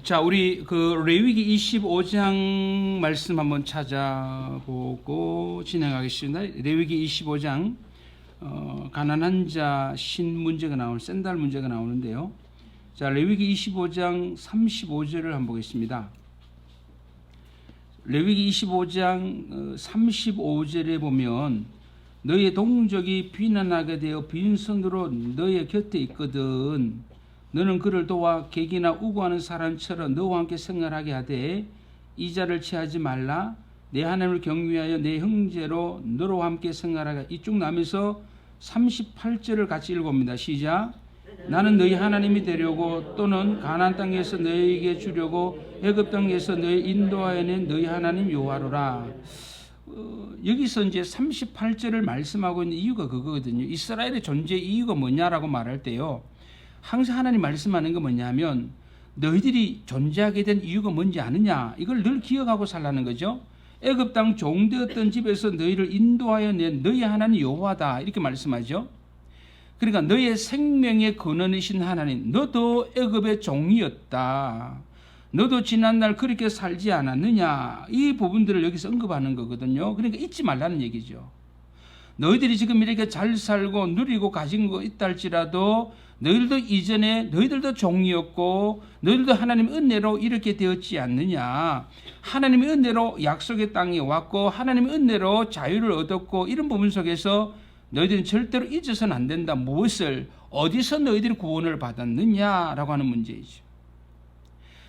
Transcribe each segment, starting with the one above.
자, 우리 그 레위기 25장 말씀 한번 찾아보고 진행하겠습니다. 레위기 25장 가난한 자 신 문제가 나오는 샌달 문제가 나오는데요. 자, 레위기 25장 35절을 한번 보겠습니다. 레위기 25장 35절에 보면 너희의 동족이 비난하게 되어 빈손으로 너희의 곁에 있거든 너는 그를 도와 객이나 우고하는 사람처럼 너와 함께 생활하게 하되 이자를 취하지 말라. 내 하나님을 경외하여 내 형제로 너로 함께 생활하게. 이쪽 나면서 38절을 같이 읽어봅니다. 시작. 나는 너희 하나님이 되려고 또는 가나안 땅에서 너희에게 주려고 애굽 땅에서 너희 인도하여 낸 너희 하나님 여호와로라. 여기서 이제 38절을 말씀하고 있는 이유가 그거거든요. 이스라엘의 존재 이유가 뭐냐라고 말할 때요. 항상 하나님 말씀하는 거 뭐냐면 너희들이 존재하게 된 이유가 뭔지 아느냐, 이걸 늘 기억하고 살라는 거죠. 애굽 땅 종되었던 집에서 너희를 인도하여 낸 너희 하나님 여호와다, 이렇게 말씀하죠. 그러니까 너의 생명의 근원이신 하나님, 너도 애굽의 종이었다, 너도 지난날 그렇게 살지 않았느냐, 이 부분들을 여기서 언급하는 거거든요. 그러니까 잊지 말라는 얘기죠. 너희들이 지금 이렇게 잘 살고 누리고 가진 거 있다 할지라도 너희들도 이전에 너희들도 종이었고 너희들도 하나님의 은혜로 이렇게 되었지 않느냐. 하나님의 은혜로 약속의 땅에 왔고 하나님의 은혜로 자유를 얻었고, 이런 부분 속에서 너희들은 절대로 잊어서는 안 된다. 무엇을, 어디서 너희들이 구원을 받았느냐라고 하는 문제이죠.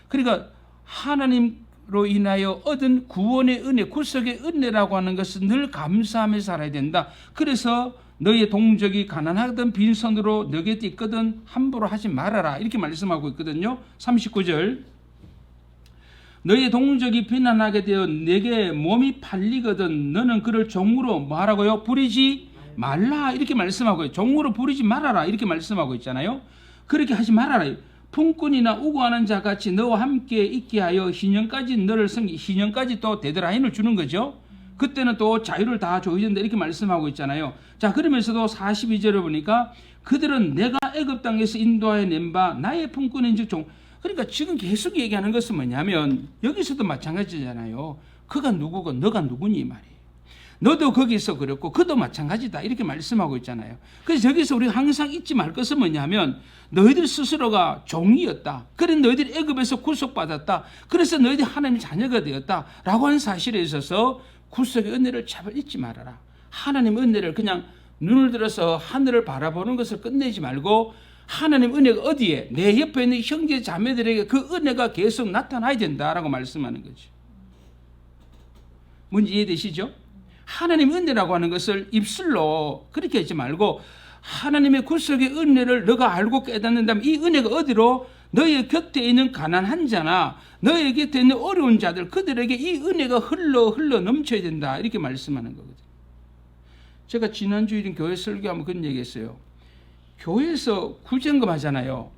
그러니까 하나님로 인하여 얻은 구원의 은혜, 구속의 은혜라고 하는 것은 늘 감사하며 살아야 된다. 그래서 너희의 동족이 가난하든 빈손으로 너 곁에 있거든 함부로 하지 말아라, 이렇게 말씀하고 있거든요. 39절. 너희의 동족이 비난하게 되어 내게 몸이 팔리거든 너는 그를 종으로 뭐하라고요? 부리지 말라, 이렇게 말씀하고요. 종으로 부리지 말아라, 이렇게 말씀하고 있잖아요. 그렇게 하지 말아라. 품꾼이나 우고하는 자 같이 너와 함께 있게 하여 희년까지 너를 섬기, 희년까지 또 데드라인을 주는 거죠. 그때는 또 자유를 다 줘야 된다, 이렇게 말씀하고 있잖아요. 자, 그러면서도 42절을 보니까 그들은 내가 애굽 땅에서 인도하여 낸 바 나의 품꾼인즉 종. 그러니까 지금 계속 얘기하는 것은 뭐냐면 여기서도 마찬가지잖아요. 그가 누구고 너가 누구니 이 말이에요. 너도 거기서 그랬고 그도 마찬가지다, 이렇게 말씀하고 있잖아요. 그래서 여기서 우리가 항상 잊지 말 것은 뭐냐면 너희들 스스로가 종이었다. 그래서 너희들이 애굽에서 구속받았다. 그래서 너희들이 하나님의 자녀가 되었다 라고 하는 사실에 있어서 구속의 은혜를 제발 잊지 말아라. 하나님의 은혜를 그냥 눈을 들어서 하늘을 바라보는 것을 끝내지 말고 하나님 은혜가 어디에? 내 옆에 있는 형제 자매들에게 그 은혜가 계속 나타나야 된다라고 말씀하는 거죠. 뭔지 이해되시죠? 하나님 은혜라고 하는 것을 입술로 그렇게 하지 말고 하나님의 구속의 은혜를 너가 알고 깨닫는다면 이 은혜가 어디로? 너의 곁에 있는 가난한 자나 너의 곁에 있는 어려운 자들, 그들에게 이 은혜가 흘러 넘쳐야 된다, 이렇게 말씀하는 거거든요. 제가 지난주에 교회 설교하면 그런 얘기했어요. 교회에서 구제헌금 하잖아요.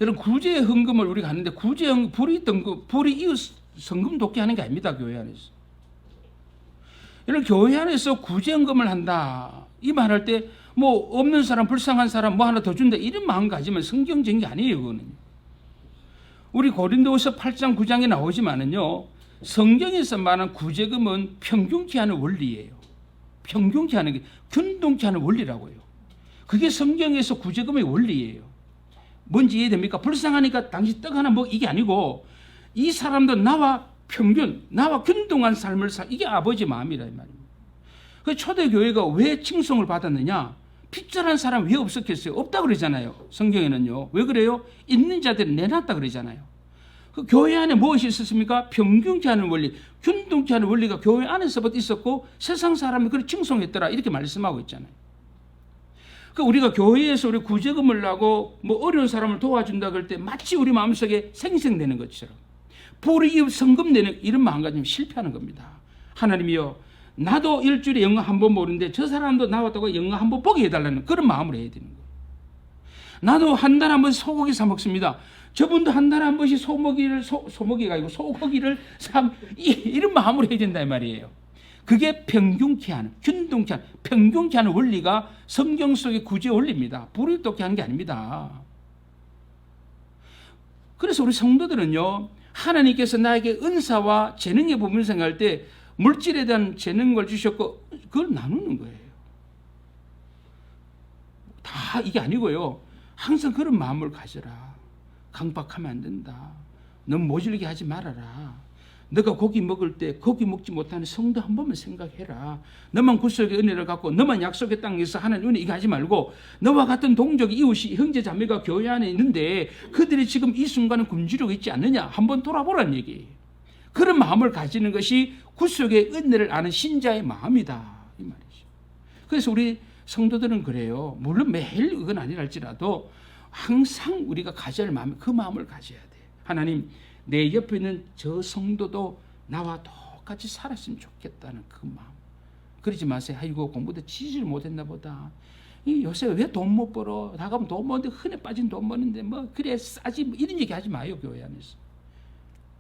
여러분, 구제헌금을 우리가 하는데 구제헌금, 불이 이웃 성금 돕게 하는 게 아닙니다. 교회 안에서. 여러분, 교회 안에서 구제헌금을 한다, 이 말할 때 뭐 없는 사람, 불쌍한 사람 뭐 하나 더 준다, 이런 마음 가지면 성경적인 게 아니에요. 그거는 우리 고린도후서 8장 9장에 나오지만은요, 성경에서 말하는 구제금은 평균케 하는 원리예요. 평균케 하는 게, 균등케 하는 원리라고요. 그게 성경에서 구제금의 원리예요. 뭔지 이해됩니까? 불쌍하니까 당신 떡 하나 먹, 이게 아니고 이 사람도 나와 평균, 나와 균등한 삶을 이게 아버지 마음이라 이 말입니다. 그 초대교회가 왜 칭송을 받았느냐? 핍절한 사람 왜 없었겠어요? 없다 그러잖아요. 성경에는요. 왜 그래요? 있는 자들은 내놨다 그러잖아요. 그 교회 안에 무엇이 있었습니까? 평균케 하는 원리, 균등케 하는 원리가 교회 안에서부터 있었고 세상 사람이 그걸 칭송했더라, 이렇게 말씀하고 있잖아요. 그 우리가 교회에서 우리 구제금을 하고 뭐 어려운 사람을 도와준다 그럴 때 마치 우리 마음속에 생생되는 것처럼 불이익 성금 내는 이런 마음 가지면 실패하는 겁니다. 하나님이여, 나도 일주일에 영화 한 번 보는데 저 사람도 나왔다고 영화 한 번 보게 해달라는 그런 마음으로 해야 되는 거예요. 나도 한 달에 한 번 소고기 사 먹습니다. 저분도 한 달에 한 번씩 소고기가 아니고 소고기를 이런 마음으로 해야 된다 이 말이에요. 그게 평균케 하는, 균등케 하는, 평균케 하는 원리가 성경 속의 구제 원리입니다. 불을 돕게 하는 게 아닙니다. 그래서 우리 성도들은요, 하나님께서 나에게 은사와 재능의 부분을 생각할 때 물질에 대한 재능을 주셨고 그걸 나누는 거예요. 다 이게 아니고요. 항상 그런 마음을 가져라. 강박하면 안 된다. 너무 모질게 하지 말아라. 너가 고기 먹을 때 고기 먹지 못하는 성도 한 번만 생각해라. 너만 구속의 은혜를 갖고 너만 약속의 땅에서 하나님 은혜 이거 하지 말고 너와 같은 동족이 이웃이 형제 자매가 교회 안에 있는데 그들이 지금 이 순간은 굶주리고 있지 않느냐 한번 돌아보라는 얘기예요. 그런 마음을 가지는 것이 구속의 은혜를 아는 신자의 마음이다 이 말이죠. 그래서 우리 성도들은 그래요. 물론 매일 그건 아니랄지라도 항상 우리가 가져야 할 마음, 그 마음을 가져야 돼. 하나님, 내 옆에 있는 저 성도도 나와 똑같이 살았으면 좋겠다는 그 마음. 그러지 마세요. 아이고 공부도 지지를 못했나 보다. 요새 왜 돈 못 벌어? 나가면 돈 버는데 흔해 빠진 돈 버는데 뭐 그래 싸지 뭐 이런 얘기 하지 마요. 교회 안에서.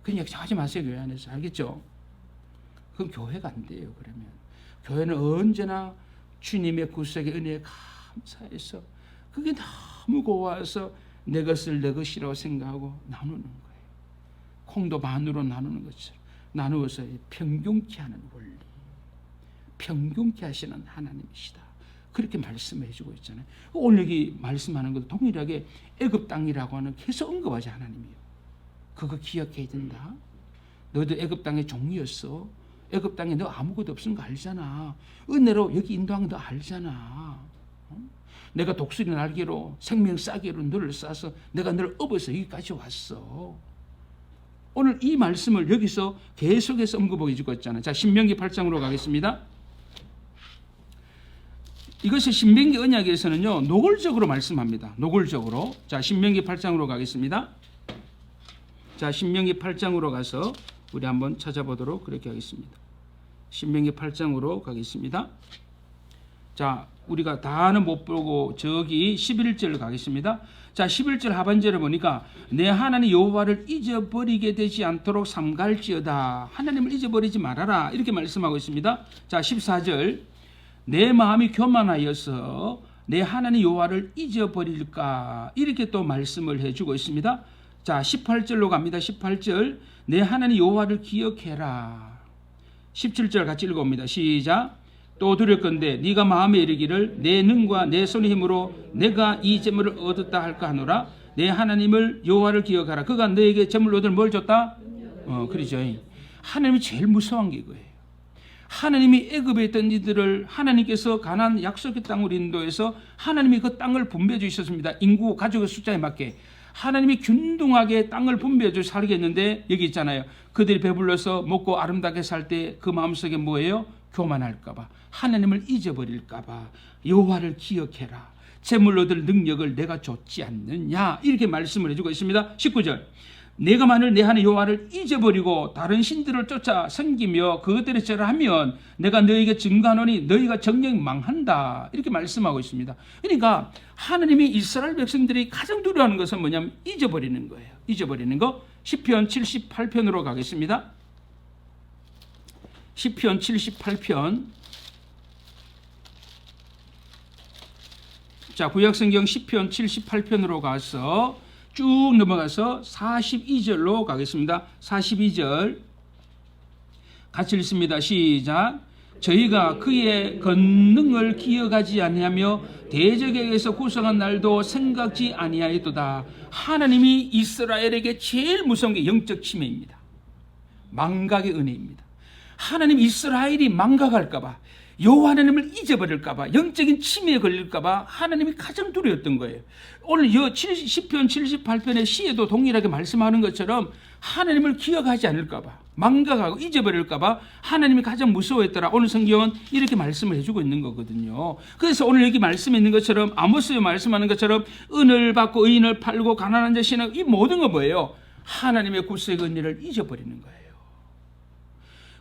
그런 얘기 하지 마세요. 교회 안에서. 알겠죠? 그건 교회가 안 돼요. 그러면 교회는 언제나 주님의 구속의 은혜에 감사해서 그게 너무 고와서 내 것을 내 것이라고 생각하고 나누는 거예요. 콩도 반으로 나누는 것처럼 나누어서 평균케 하는 원리, 평균케 하시는 하나님이시다. 그렇게 말씀해 주고 있잖아요. 오늘 여기 말씀하는 것도 동일하게 애굽 땅이라고 하는 계속 언급하지 하나님이요. 그거 기억해야 된다. 너도 애굽 땅의 종이었어. 애굽 땅에 너 아무것도 없는 거 알잖아. 은혜로 여기 인도한 거 알잖아. 내가 독수리 날개로 생명 싸개로 너를 싸서 내가 너를 업어서 여기까지 왔어. 오늘 이 말씀을 여기서 계속해서 언급해 주고 있잖아요. 자, 신명기 8장으로 가겠습니다. 이것이 신명기 언약에서는요 노골적으로 말씀합니다. 노골적으로. 자, 신명기 8장으로 가겠습니다. 자, 신명기 8장으로 가서 우리 한번 찾아보도록 그렇게 하겠습니다. 신명기 8장으로 가겠습니다. 자, 우리가 다는 못 보고 저기 11절 가겠습니다. 자, 11절 하반절을 보니까 내 하나님 여호와를 잊어버리게 되지 않도록 삼갈지어다. 하나님을 잊어버리지 말아라. 이렇게 말씀하고 있습니다. 자, 14절 내 마음이 교만하여서 내 하나님 여호와를 잊어버릴까. 이렇게 또 말씀을 해주고 있습니다. 자, 18절로 갑니다. 18절 내 하나님 여호와를 기억해라. 17절 같이 읽어봅니다. 시작. 또 두렵건대 네가 마음에 이르기를 내 능과 내 손의 힘으로 내가 이 재물을 얻었다 할까 하노라. 내 하나님을 여호와를 기억하라. 그가 너에게 재물을 얻을 뭘 줬다? 그러죠. 하나님이 제일 무서운 게 이거예요. 하나님이 애굽에 있던 이들을 하나님께서 가나안 약속의 땅으로 인도해서 하나님이 그 땅을 분배해 주셨습니다. 인구 가족의 숫자에 맞게 하나님이 균등하게 땅을 분배해 주셔서 살게 했는데 여기 있잖아요. 그들이 배불러서 먹고 아름답게 살 때 그 마음속에 뭐예요? 교만할까봐, 하나님을 잊어버릴까봐 여호와를 기억해라. 재물 얻을 능력을 내가 줬지 않느냐. 이렇게 말씀을 해주고 있습니다. 19절 내가 만일 내 하나님 여호와를 잊어버리고 다른 신들을 쫓아 섬기며 그것들의 절을 하면 내가 너에게 증거하노니 너희가 정령이 망한다. 이렇게 말씀하고 있습니다. 그러니까 하나님이 이스라엘 백성들이 가장 두려워하는 것은 뭐냐면 잊어버리는 거예요. 잊어버리는 거. 시편 78편으로 가겠습니다. 시편 78편. 자, 구약성경 시편 78편으로 가서 쭉 넘어가서 42절로 가겠습니다. 42절 같이 읽습니다. 시작. 저희가 그의 권능을 기억하지 아니하며 대적에게서 구성한 날도 생각지 아니하였도다. 하나님이 이스라엘에게 제일 무서운 게 영적 침해입니다. 망각의 은혜입니다. 하나님 이스라엘이 망각할까봐, 여호와 하나님을 잊어버릴까봐, 영적인 침해에 걸릴까봐 하나님이 가장 두려웠던 거예요. 오늘 시편 78편의 시에도 동일하게 말씀하는 것처럼 하나님을 기억하지 않을까봐, 망각하고 잊어버릴까봐 하나님이 가장 무서워했더라. 오늘 성경은 이렇게 말씀을 해주고 있는 거거든요. 그래서 오늘 여기 말씀에 있는 것처럼, 아모스에 말씀하는 것처럼 은을 받고 의인을 팔고 가난한 자 신하고 이 모든 건 뭐예요? 하나님의 구속의 은혜를 잊어버리는 거예요.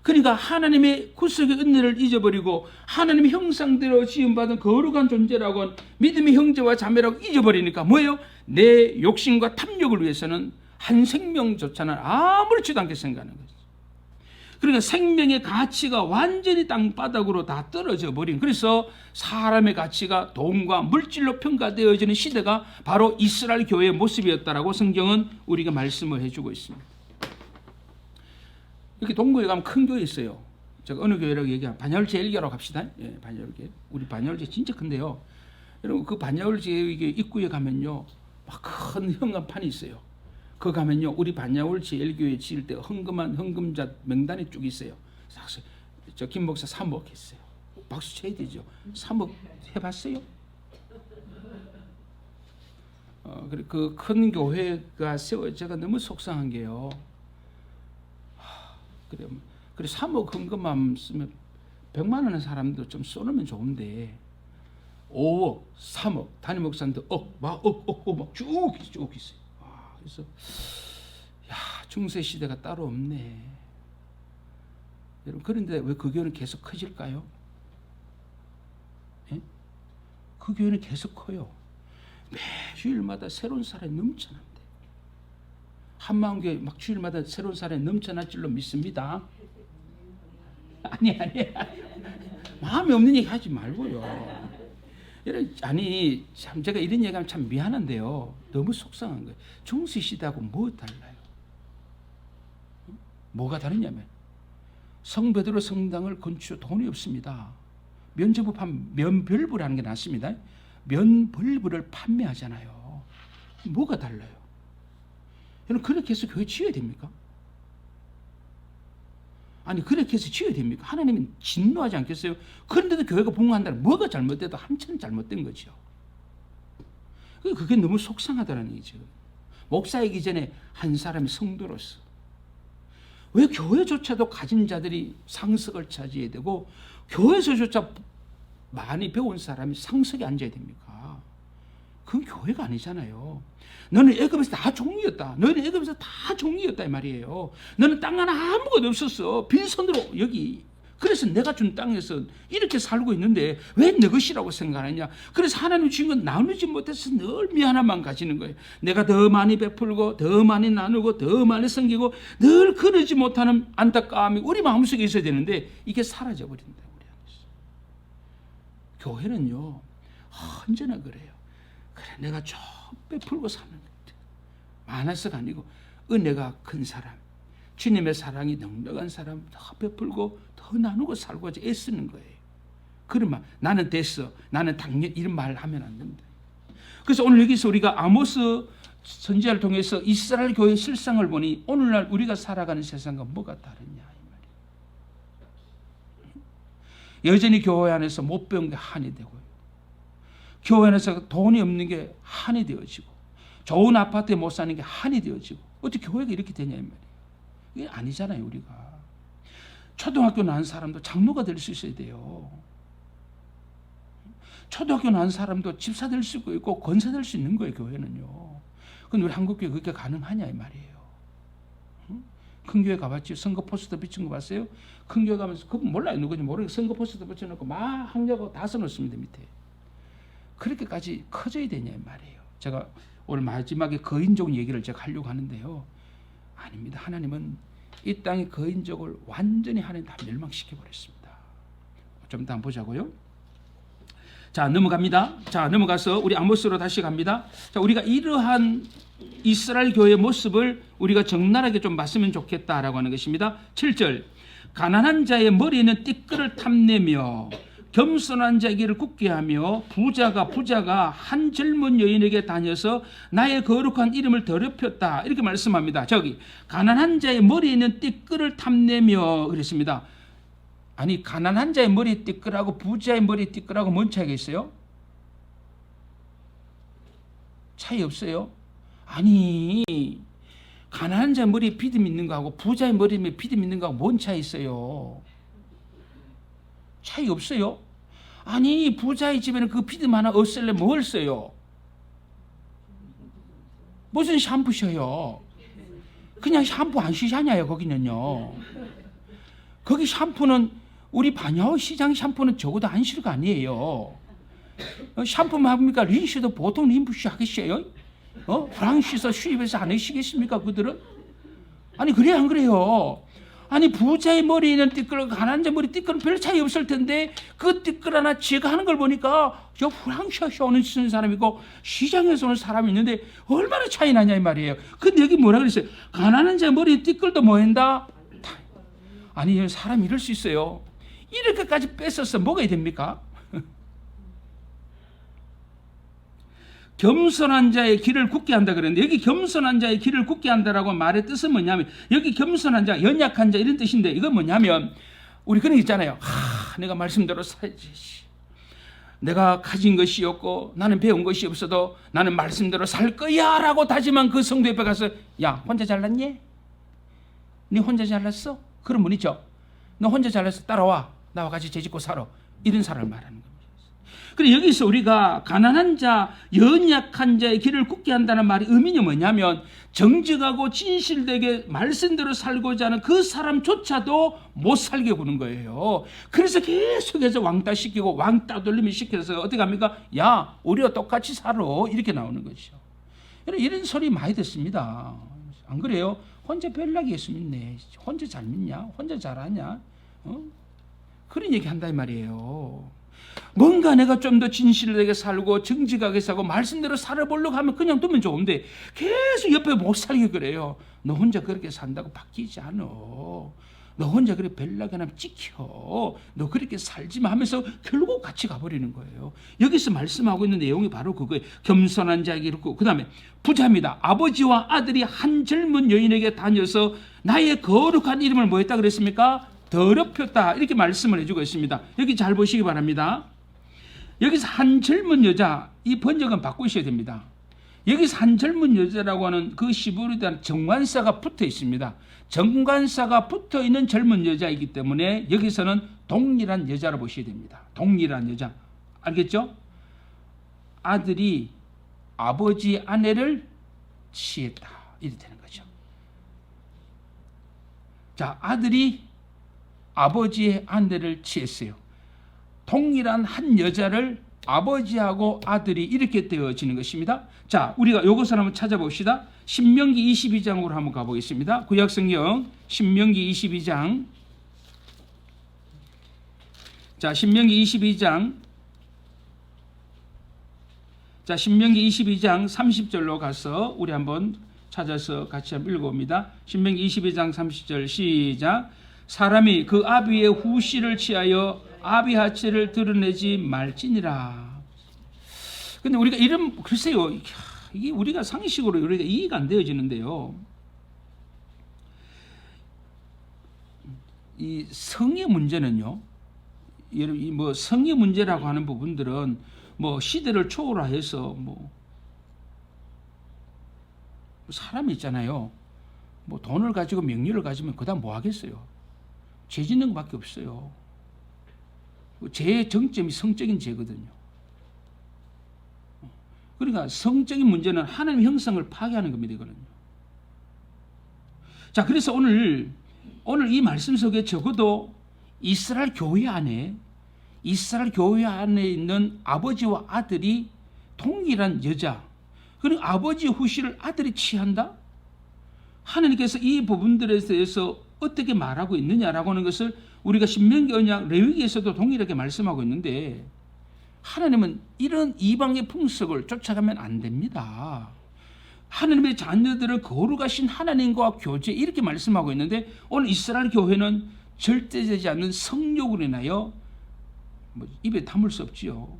그러니까 하나님의 구속의 은혜를 잊어버리고 하나님의 형상대로 지음받은 거룩한 존재라고 한 믿음의 형제와 자매라고 잊어버리니까 뭐예요? 내 욕심과 탐욕을 위해서는 한 생명조차는 아무렇지도 않게 생각하는 거죠. 그러니까 생명의 가치가 완전히 땅바닥으로 다 떨어져 버린, 그래서 사람의 가치가 돈과 물질로 평가되어지는 시대가 바로 이스라엘 교회의 모습이었다라고 성경은 우리가 말씀을 해주고 있습니다. 이렇게 동구에 가면 큰 교회 있어요. 제가 어느 교회라고 얘기하면 반야울제일교라고 합시다. 예, 반야울제. 우리 반야울제 진짜 큰데요. 여러분 그 반야울제 입구에 가면요, 막 큰 현관판이 있어요. 그 가면요, 우리 반야울제일교회 지을 때 헌금한 헌금자 명단이 쭉 있어요. 저 김 목사 3억 했어요. 박수 쳐야 되죠. 3억 해봤어요? 그래 그 큰 교회가 세워져가 너무 속상한 게요. 그래 3억 헌금만 쓰면 100만 원 사람도 좀 쏘면 좋은데 5억, 3억, 담임 목사님도 막 쭉 있어요. 그래서 야, 중세 시대가 따로 없네. 여러분 그런데 왜 그 교회는 계속 커질까요? 예? 그 교회는 계속 커요. 매 주일마다 새로운 사람이 넘쳐난대. 한마음교회 막 주일마다 새로운 사람이 넘쳐날 줄로 믿습니다. 아니 마음이 없는 얘기 하지 말고요. 아니 참 제가 이런 얘기하면 참 미안한데요, 너무 속상한 거예요. 중세 시대하고 뭐 달라요? 뭐가 다르냐면 성 베드로 성당을 건축 돈이 없습니다. 면제부판 면벌부라는 게 났습니다. 면벌부를 판매하잖아요. 뭐가 달라요? 여러분 그렇게 해서 교회 지어야 됩니까? 아니 그렇게 해서 지어야 됩니까? 하나님은 진노하지 않겠어요? 그런데도 교회가 붕괴한다면 뭐가 잘못돼도 한참 잘못된 거죠. 그게 너무 속상하다는 얘기죠. 목사이기 전에 한 사람이 성도로서 왜 교회조차도 가진 자들이 상석을 차지해야 되고 교회에서조차 많이 배운 사람이 상석에 앉아야 됩니까? 그건 교회가 아니잖아요. 너는 애굽에서 다 종이었다. 너는 애굽에서 다 종이었다 이 말이에요. 너는 땅 하나 아무것도 없었어. 빈손으로 여기. 그래서 내가 준 땅에서 이렇게 살고 있는데 왜 내 것이라고 생각하느냐. 그래서 하나님 주신 건 나누지 못해서 늘 미안함만 가지는 거예요. 내가 더 많이 베풀고 더 많이 나누고 더 많이 섬기고 늘 그러지 못하는 안타까움이 우리 마음속에 있어야 되는데 이게 사라져버린다. 우리 안에서. 교회는요 언제나 그래요. 그래 내가 좀 베풀고 사는 것 많아서가 아니고 은혜가 큰 사람, 주님의 사랑이 넉넉한 사람 더 베풀고 더 나누고 살고자 애쓰는 거예요. 그러면 나는 됐어, 나는 당연 이런 말 하면 안 된다. 그래서 오늘 여기서 우리가 아모스 선지자를 통해서 이스라엘 교회의 실상을 보니 오늘날 우리가 살아가는 세상과 뭐가 다르냐 이 말이에요. 여전히 교회 안에서 못 배운 게 한이 되고요. 교회 안에서 돈이 없는 게 한이 되어지고 좋은 아파트에 못 사는 게 한이 되어지고 어떻게 교회가 이렇게 되냐 이 말이에요. 이게 아니잖아요. 우리가 초등학교 나온 사람도 장로가 될 수 있어야 돼요. 초등학교 나온 사람도 집사 될 수 있고 권사 될 수 있는 거예요. 교회는요. 근데 우리 한국교회 그게 가능하냐 이 말이에요. 큰 교회 가봤지? 선거 포스터 비친 거 봤어요? 큰 교회 가면서 그분 몰라요. 누구인지 모르겠어요. 선거 포스터 붙여놓고 막 항자고 다 써놓습니다. 밑에. 그렇게까지 커져야 되냐 이 말이에요. 제가 오늘 마지막에 거인족 얘기를 제가 하려고 하는데요. 아닙니다. 하나님은 이 땅의 거인족을 완전히 하나님 다 멸망시켜 버렸습니다. 좀 더 한번 보자고요. 자 넘어갑니다. 자 넘어가서 우리 아모스로 다시 갑니다. 자 우리가 이러한 이스라엘 교회의 모습을 우리가 적나라하게 좀 봤으면 좋겠다라고 하는 것입니다. 7절 가난한 자의 머리에는 띠끌을 탐내며 겸손한 자의 길을 굳게 하며 부자가 한 젊은 여인에게 다녀서 나의 거룩한 이름을 더럽혔다 이렇게 말씀합니다. 저기 가난한 자의 머리에 있는 띠끌을 탐내며 그랬습니다. 아니 가난한 자의 머리 띠끌하고 부자의 머리 띠끌하고 뭔 차이가 있어요? 차이 없어요? 아니 가난한 자의 머리에 비듬 있는 거하고 부자의 머리에 비듬 있는 거하고 뭔 차이 있어요? 차이 없어요? 아니 부자의 집에는 그 비듬 하나 없을래 뭘 써요? 무슨 샴푸 써요? 그냥 샴푸 안 쓰잖아요. 거기는요. 거기 샴푸는 우리 반야오 시장 샴푸는 적어도 안 쓸 거 아니에요. 샴푸만 합니까? 린스도 보통 린스 하겠어요? 프랑스에서 수입해서 안 하시겠습니까? 그들은? 아니 그래요 안 그래요? 아니 부자의 머리는 띠끌, 가난한 자 머리 띠끌은 별 차이 없을 텐데 그 띠끌 하나 지가 하는 걸 보니까 저 프랑스에서 오는 사람이고 시장에서 오는 사람이 있는데 얼마나 차이 나냐 이 말이에요. 근데 여기 뭐라 그랬어요? 가난한 자 머리 띠끌도 뭐 한다? 아니 사람이 이럴 수 있어요. 이렇게까지 뺏어서 뭐가 됩니까? 겸손한 자의 길을 굳게 한다 그랬는데 여기 겸손한 자의 길을 굳게 한다라고 말의 뜻은 뭐냐면 여기 겸손한 자, 연약한 자 이런 뜻인데 이건 뭐냐면 우리 그런 게 있잖아요. 내가 말씀대로 살지. 내가 가진 것이 없고 나는 배운 것이 없어도 나는 말씀대로 살 거야 라고 다짐한 그 성도 옆에 가서 야 혼자 잘났니? 네 혼자 잘났어? 그런 분 있죠. 너 혼자 잘났어? 따라와. 나와 같이 죄짓고 살아. 이런 사람을 말하는 겁니다. 그래 여기서 우리가 가난한 자, 연약한 자의 길을 굳게 한다는 말이 의미는 뭐냐면 정직하고 진실되게 말씀대로 살고자 하는 그 사람조차도 못 살게 구는 거예요. 그래서 계속해서 왕따시키고 왕따돌림을 시켜서 어떻게 합니까? 야 우리와 똑같이 살아 이렇게 나오는 거죠. 이런 소리 많이 듣습니다. 안 그래요? 혼자 별나게 예수 믿네. 혼자 잘 믿냐? 혼자 잘하냐? 그런 얘기 한단 말이에요. 뭔가 내가 좀 더 진실되게 살고 정직하게 살고 말씀대로 살아보려고 하면 그냥 두면 좋은데 계속 옆에 못 살게 그래요. 너 혼자 그렇게 산다고 바뀌지 않아. 너 혼자 그렇게 별나게 하면 찍혀. 너 그렇게 살지마 하면서 결국 같이 가버리는 거예요. 여기서 말씀하고 있는 내용이 바로 그거예요. 겸손한 자에게 이렇고 그 다음에 부자입니다. 아버지와 아들이 한 젊은 여인에게 다녀서 나의 거룩한 이름을 뭐 했다 그랬습니까? 더럽혔다 이렇게 말씀을 해주고 있습니다. 여기 잘 보시기 바랍니다. 여기서 한 젊은 여자 이 번역은 바꾸셔야 됩니다. 여기서 한 젊은 여자라고 하는 그 시브르에 대한 정관사가 붙어 있습니다. 정관사가 붙어 있는 젊은 여자이기 때문에 여기서는 동일한 여자로 보셔야 됩니다. 동일한 여자 알겠죠? 아들이 아버지 아내를 취했다 이렇게 되는 거죠. 자 아들이 아버지의 아내를 취했어요. 동일한 한 여자를 아버지하고 아들이 이렇게 되어지는 것입니다. 자, 우리가 이것을 한번 찾아봅시다. 신명기 22장으로 한번 가보겠습니다. 구약성경 신명기 22장. 자, 신명기 22장. 자, 신명기 22장 30절로 가서 우리 한번 찾아서 같이 한번 읽어봅니다. 신명기 22장 30절 시작. 사람이 그 아비의 후씨를 취하여 아비 하체를 드러내지 말지니라. 근데 우리가 이런 글쎄요, 이게 우리가 상식으로 우리가 이해가 안 되어지는데요. 이 성의 문제는요. 뭐 성의 문제라고 하는 부분들은 뭐 시대를 초월해서 뭐 사람이 있잖아요. 뭐 돈을 가지고 명예를 가지면 그다음 뭐 하겠어요? 죄 짓는 것밖에 없어요. 죄의 정점이 성적인 죄거든요. 그러니까 성적인 문제는 하나님의 형상을 파괴하는 겁니다. 이거는요. 자, 그래서 오늘 이 말씀 속에 적어도 이스라엘 교회 안에 있는 아버지와 아들이 동일한 여자, 그리고 아버지 후씨를 아들이 취한다? 하나님께서 이 부분들에 대해서 어떻게 말하고 있느냐라고 하는 것을 우리가 신명기 언약 레위기에서도 동일하게 말씀하고 있는데 하나님은 이런 이방의 풍속을 쫓아가면 안 됩니다. 하나님의 자녀들을 거룩하신 하나님과 교제 이렇게 말씀하고 있는데 오늘 이스라엘 교회는 절대되지 않는 성욕으로 인하여 입에 담을 수 없지요.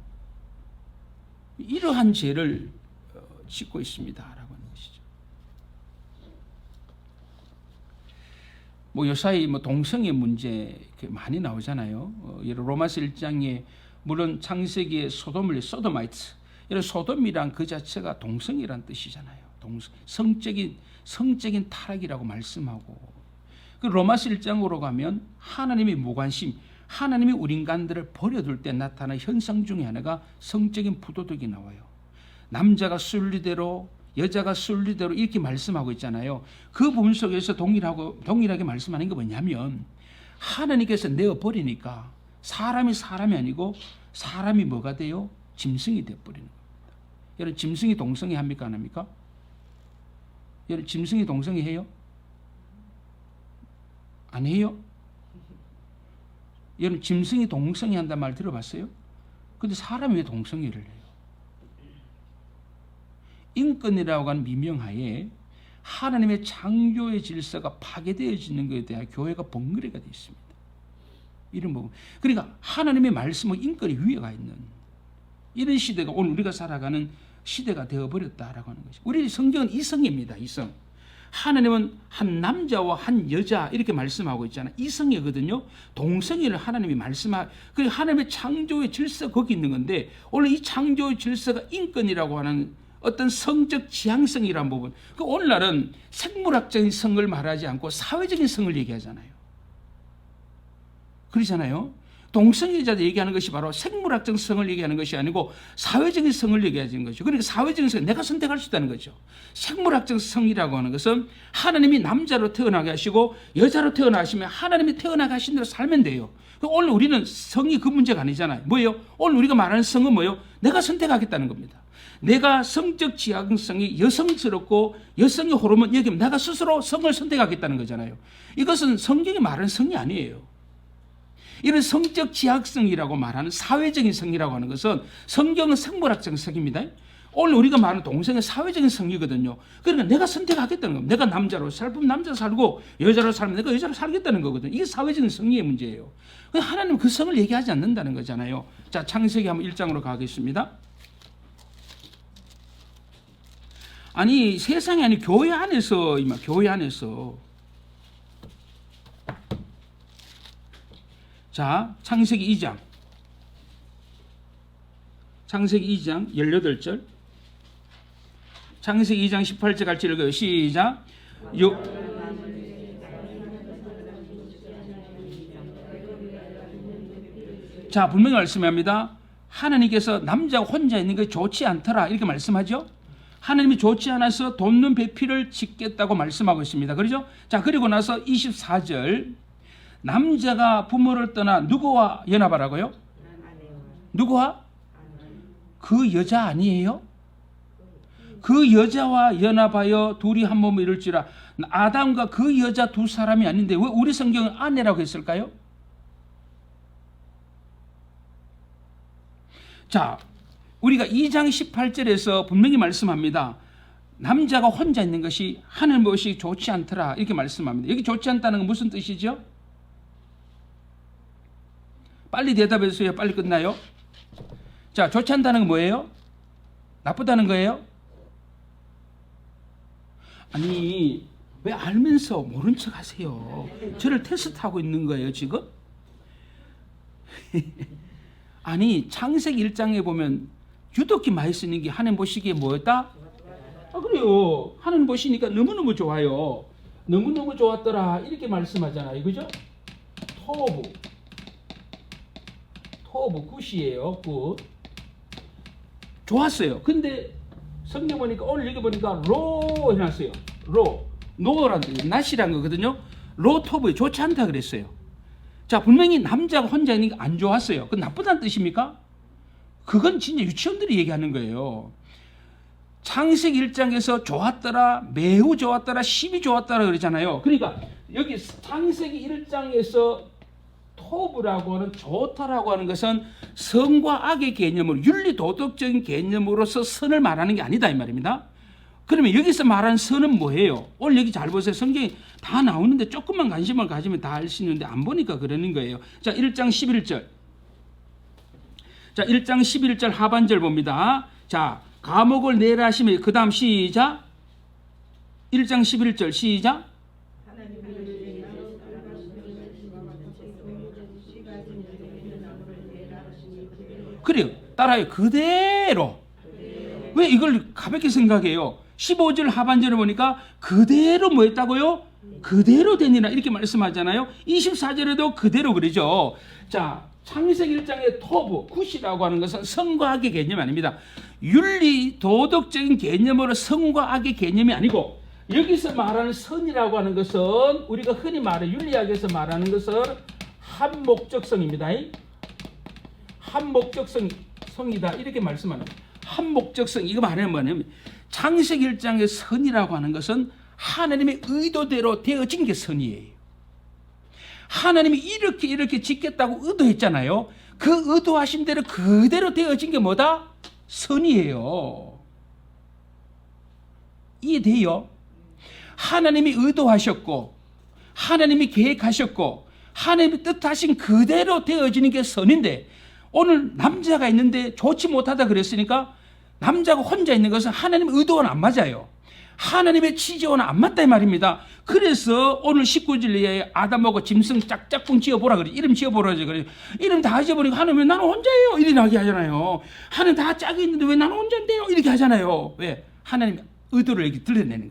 이러한 죄를 짓고 있습니다. 뭐 요사이 뭐 동성애 문제 많이 나오잖아요. 로마서 1장에 물론 창세기의 소돔마이트 이런 소돔이란 그 자체가 동성이란 뜻이잖아요. 성적인 타락이라고 말씀하고 그 로마서 1장으로 가면 하나님의 무관심, 하나님이 우리 인간들을 버려둘 때 나타나는 현상 중에 하나가 성적인 부도덕이 나와요. 남자가 순리대로 여자가 순리대로 이렇게 말씀하고 있잖아요. 그 부분 속에서 동일하게 말씀하는 게 뭐냐면 하나님께서 내어버리니까 사람이 아니고 사람이 뭐가 돼요? 짐승이 되어버리는 겁니다. 여러분 짐승이 동성애 합니까? 안 합니까? 여러분 짐승이 동성애 해요? 안 해요? 여러분 짐승이 동성애 한단 말 들어봤어요? 근데 사람이 왜 동성애를 해요? 인권이라고 하는 미명하에 하나님의 창조의 질서가 파괴되어지는 것에 대한 교회가 번거리가 되어 있습니다. 이런 부분. 그러니까 하나님의 말씀은 인권의 위에가 있는 이런 시대가 오늘 우리가 살아가는 시대가 되어버렸다라고 하는 것이. 우리 성경은 이성입니다. 이성. 하나님은 한 남자와 한 여자 이렇게 말씀하고 있잖아요. 이성이거든요. 동성애를 하나님이 그 하나님의 창조의 질서 거기 있는 건데 오늘 이 창조의 질서가 인권이라고 하는 어떤 성적 지향성이라는 부분. 그 오늘날은 생물학적인 성을 말하지 않고 사회적인 성을 얘기하잖아요. 그러잖아요. 동성애자들 얘기하는 것이 바로 생물학적 성을 얘기하는 것이 아니고 사회적인 성을 얘기하는 거죠. 그러니까 사회적인 성, 내가 선택할 수 있다는 거죠. 생물학적 성이라고 하는 것은 하나님이 남자로 태어나게 하시고 여자로 태어나시면 하나님이 태어나게 하신 대로 살면 돼요. 오늘 우리는 성이 그 문제가 아니잖아요. 뭐예요? 오늘 우리가 말하는 성은 뭐예요? 내가 선택하겠다는 겁니다. 내가 성적 지향성이 여성스럽고 여성의 호르몬 여기면 내가 스스로 성을 선택하겠다는 거잖아요. 이것은 성경이 말하는 성이 아니에요. 이런 성적 지향성이라고 말하는 사회적인 성이라고 하는 것은 성경은 생물학적인 성입니다. 오늘 우리가 말하는 동성은 사회적인 성이거든요. 그러니까 내가 선택하겠다는 겁니다. 내가 남자로 살면 남자로 살고 여자로 살면 내가 여자로 살겠다는 거거든요. 이게 사회적인 성의 문제예요. 하나님은 그 성을 얘기하지 않는다는 거잖아요. 자, 창세기 한번 1장으로 가겠습니다. 아니 세상이 아니 교회 안에서 교회 안에서 자 창세기 2장 창세기 2장 18절 창세기 2장 18절 같이 읽어요. 시작. 자 분명히 말씀합니다. 하나님께서 남자가 혼자 있는 게 좋지 않더라 이렇게 말씀하죠. 하나님이 좋지 않아서 돕는 배필을 짓겠다고 말씀하고 있습니다. 그렇죠? 자 그리고 나서 24절 남자가 부모를 떠나 누구와 연합하라고요? 누구와? 그 여자 아니에요? 그 여자와 연합하여 둘이 한 몸을 이룰지라. 아담과 그 여자 두 사람이 아닌데 왜 우리 성경은 아내라고 했을까요? 자 우리가 2장 18절에서 분명히 말씀합니다. 남자가 혼자 있는 것이 하늘 무엇이 좋지 않더라 이렇게 말씀합니다. 여기 좋지 않다는 건 무슨 뜻이죠? 빨리 대답해주세요. 빨리 끝나요. 자 좋지 않다는 건 뭐예요? 나쁘다는 거예요? 아니 왜 알면서 모른 척 하세요? 저를 테스트하고 있는 거예요 지금? 아니 창세기 1장에 보면 유독히 많이 쓰는 게 하나님 보시기에 뭐였다? 그래요. 하나님 보시니까 너무너무 좋아요. 너무너무 좋았더라 이렇게 말씀하잖아요. 그죠? 토브 굿이에요. 굿. 좋았어요. 근데 성경 보니까 오늘 여기 보니까 로 해놨어요. 노란 뜻, 낫이란 거거든요. 토브에 좋지 않다 그랬어요. 자 분명히 남자가 혼자 있는 게 안 좋았어요. 그건 나쁘다는 뜻입니까? 그건 진짜 유치원들이 얘기하는 거예요. 창세기 1장에서 좋았더라, 매우 좋았더라, 심히 좋았더라 그러잖아요. 그러니까 여기 창세기 1장에서 토브라고 하는 좋다라고 하는 것은 선과 악의 개념으로 윤리 도덕적인 개념으로서 선을 말하는 게 아니다 이 말입니다. 그러면 여기서 말하는 선은 뭐예요? 오늘 여기 잘 보세요. 성경이 다 나오는데 조금만 관심을 가지면 다 알 수 있는데 안 보니까 그러는 거예요. 자 1장 11절 자 1장 11절 하반절 봅니다. 자 감옥을 내라 하시면 그 다음 시작 1장 11절 시작 그래요. 따라요. 그대로. 왜 이걸 가볍게 생각해요? 15절 하반절에 보니까 그대로 뭐 했다고요? 그대로 되니라 이렇게 말씀하잖아요. 24절에도 그대로 그러죠. 자 창세기 1장의 토브, 굿이라고 하는 것은 성과 악의 개념이 아닙니다. 윤리 도덕적인 개념으로 성과 악의 개념이 아니고 여기서 말하는 선이라고 하는 것은 우리가 흔히 말해 윤리학에서 말하는 것은 한 목적성입니다. 한 목적성이다 이렇게 말씀하는 거예요. 한 목적성 이거 말하면 뭐냐면 창세기 1장의 선이라고 하는 것은 하나님의 의도대로 되어진 게 선이에요. 하나님이 이렇게 짓겠다고 의도했잖아요. 그 의도하신 대로 그대로 되어진 게 뭐다? 선이에요. 이해돼요? 하나님이 의도하셨고 하나님이 계획하셨고 하나님이 뜻하신 그대로 되어지는 게 선인데, 오늘 남자가 있는데 좋지 못하다 그랬으니까 남자가 혼자 있는 것은 하나님의 의도와는 안 맞아요. 하나님의 취지와는 안 맞다 이 말입니다. 그래서 오늘 19절에 아담하고 짐승 짝짝꿍 지어보라 그래. 이름 지어보라 그래. 이름 다 지어보니까 하나님 왜 나는 혼자예요? 이렇게 하잖아요. 하나님 다 짝이 있는데 왜 나는 혼자인데요? 이렇게 하잖아요. 왜? 하나님 의도를 이렇게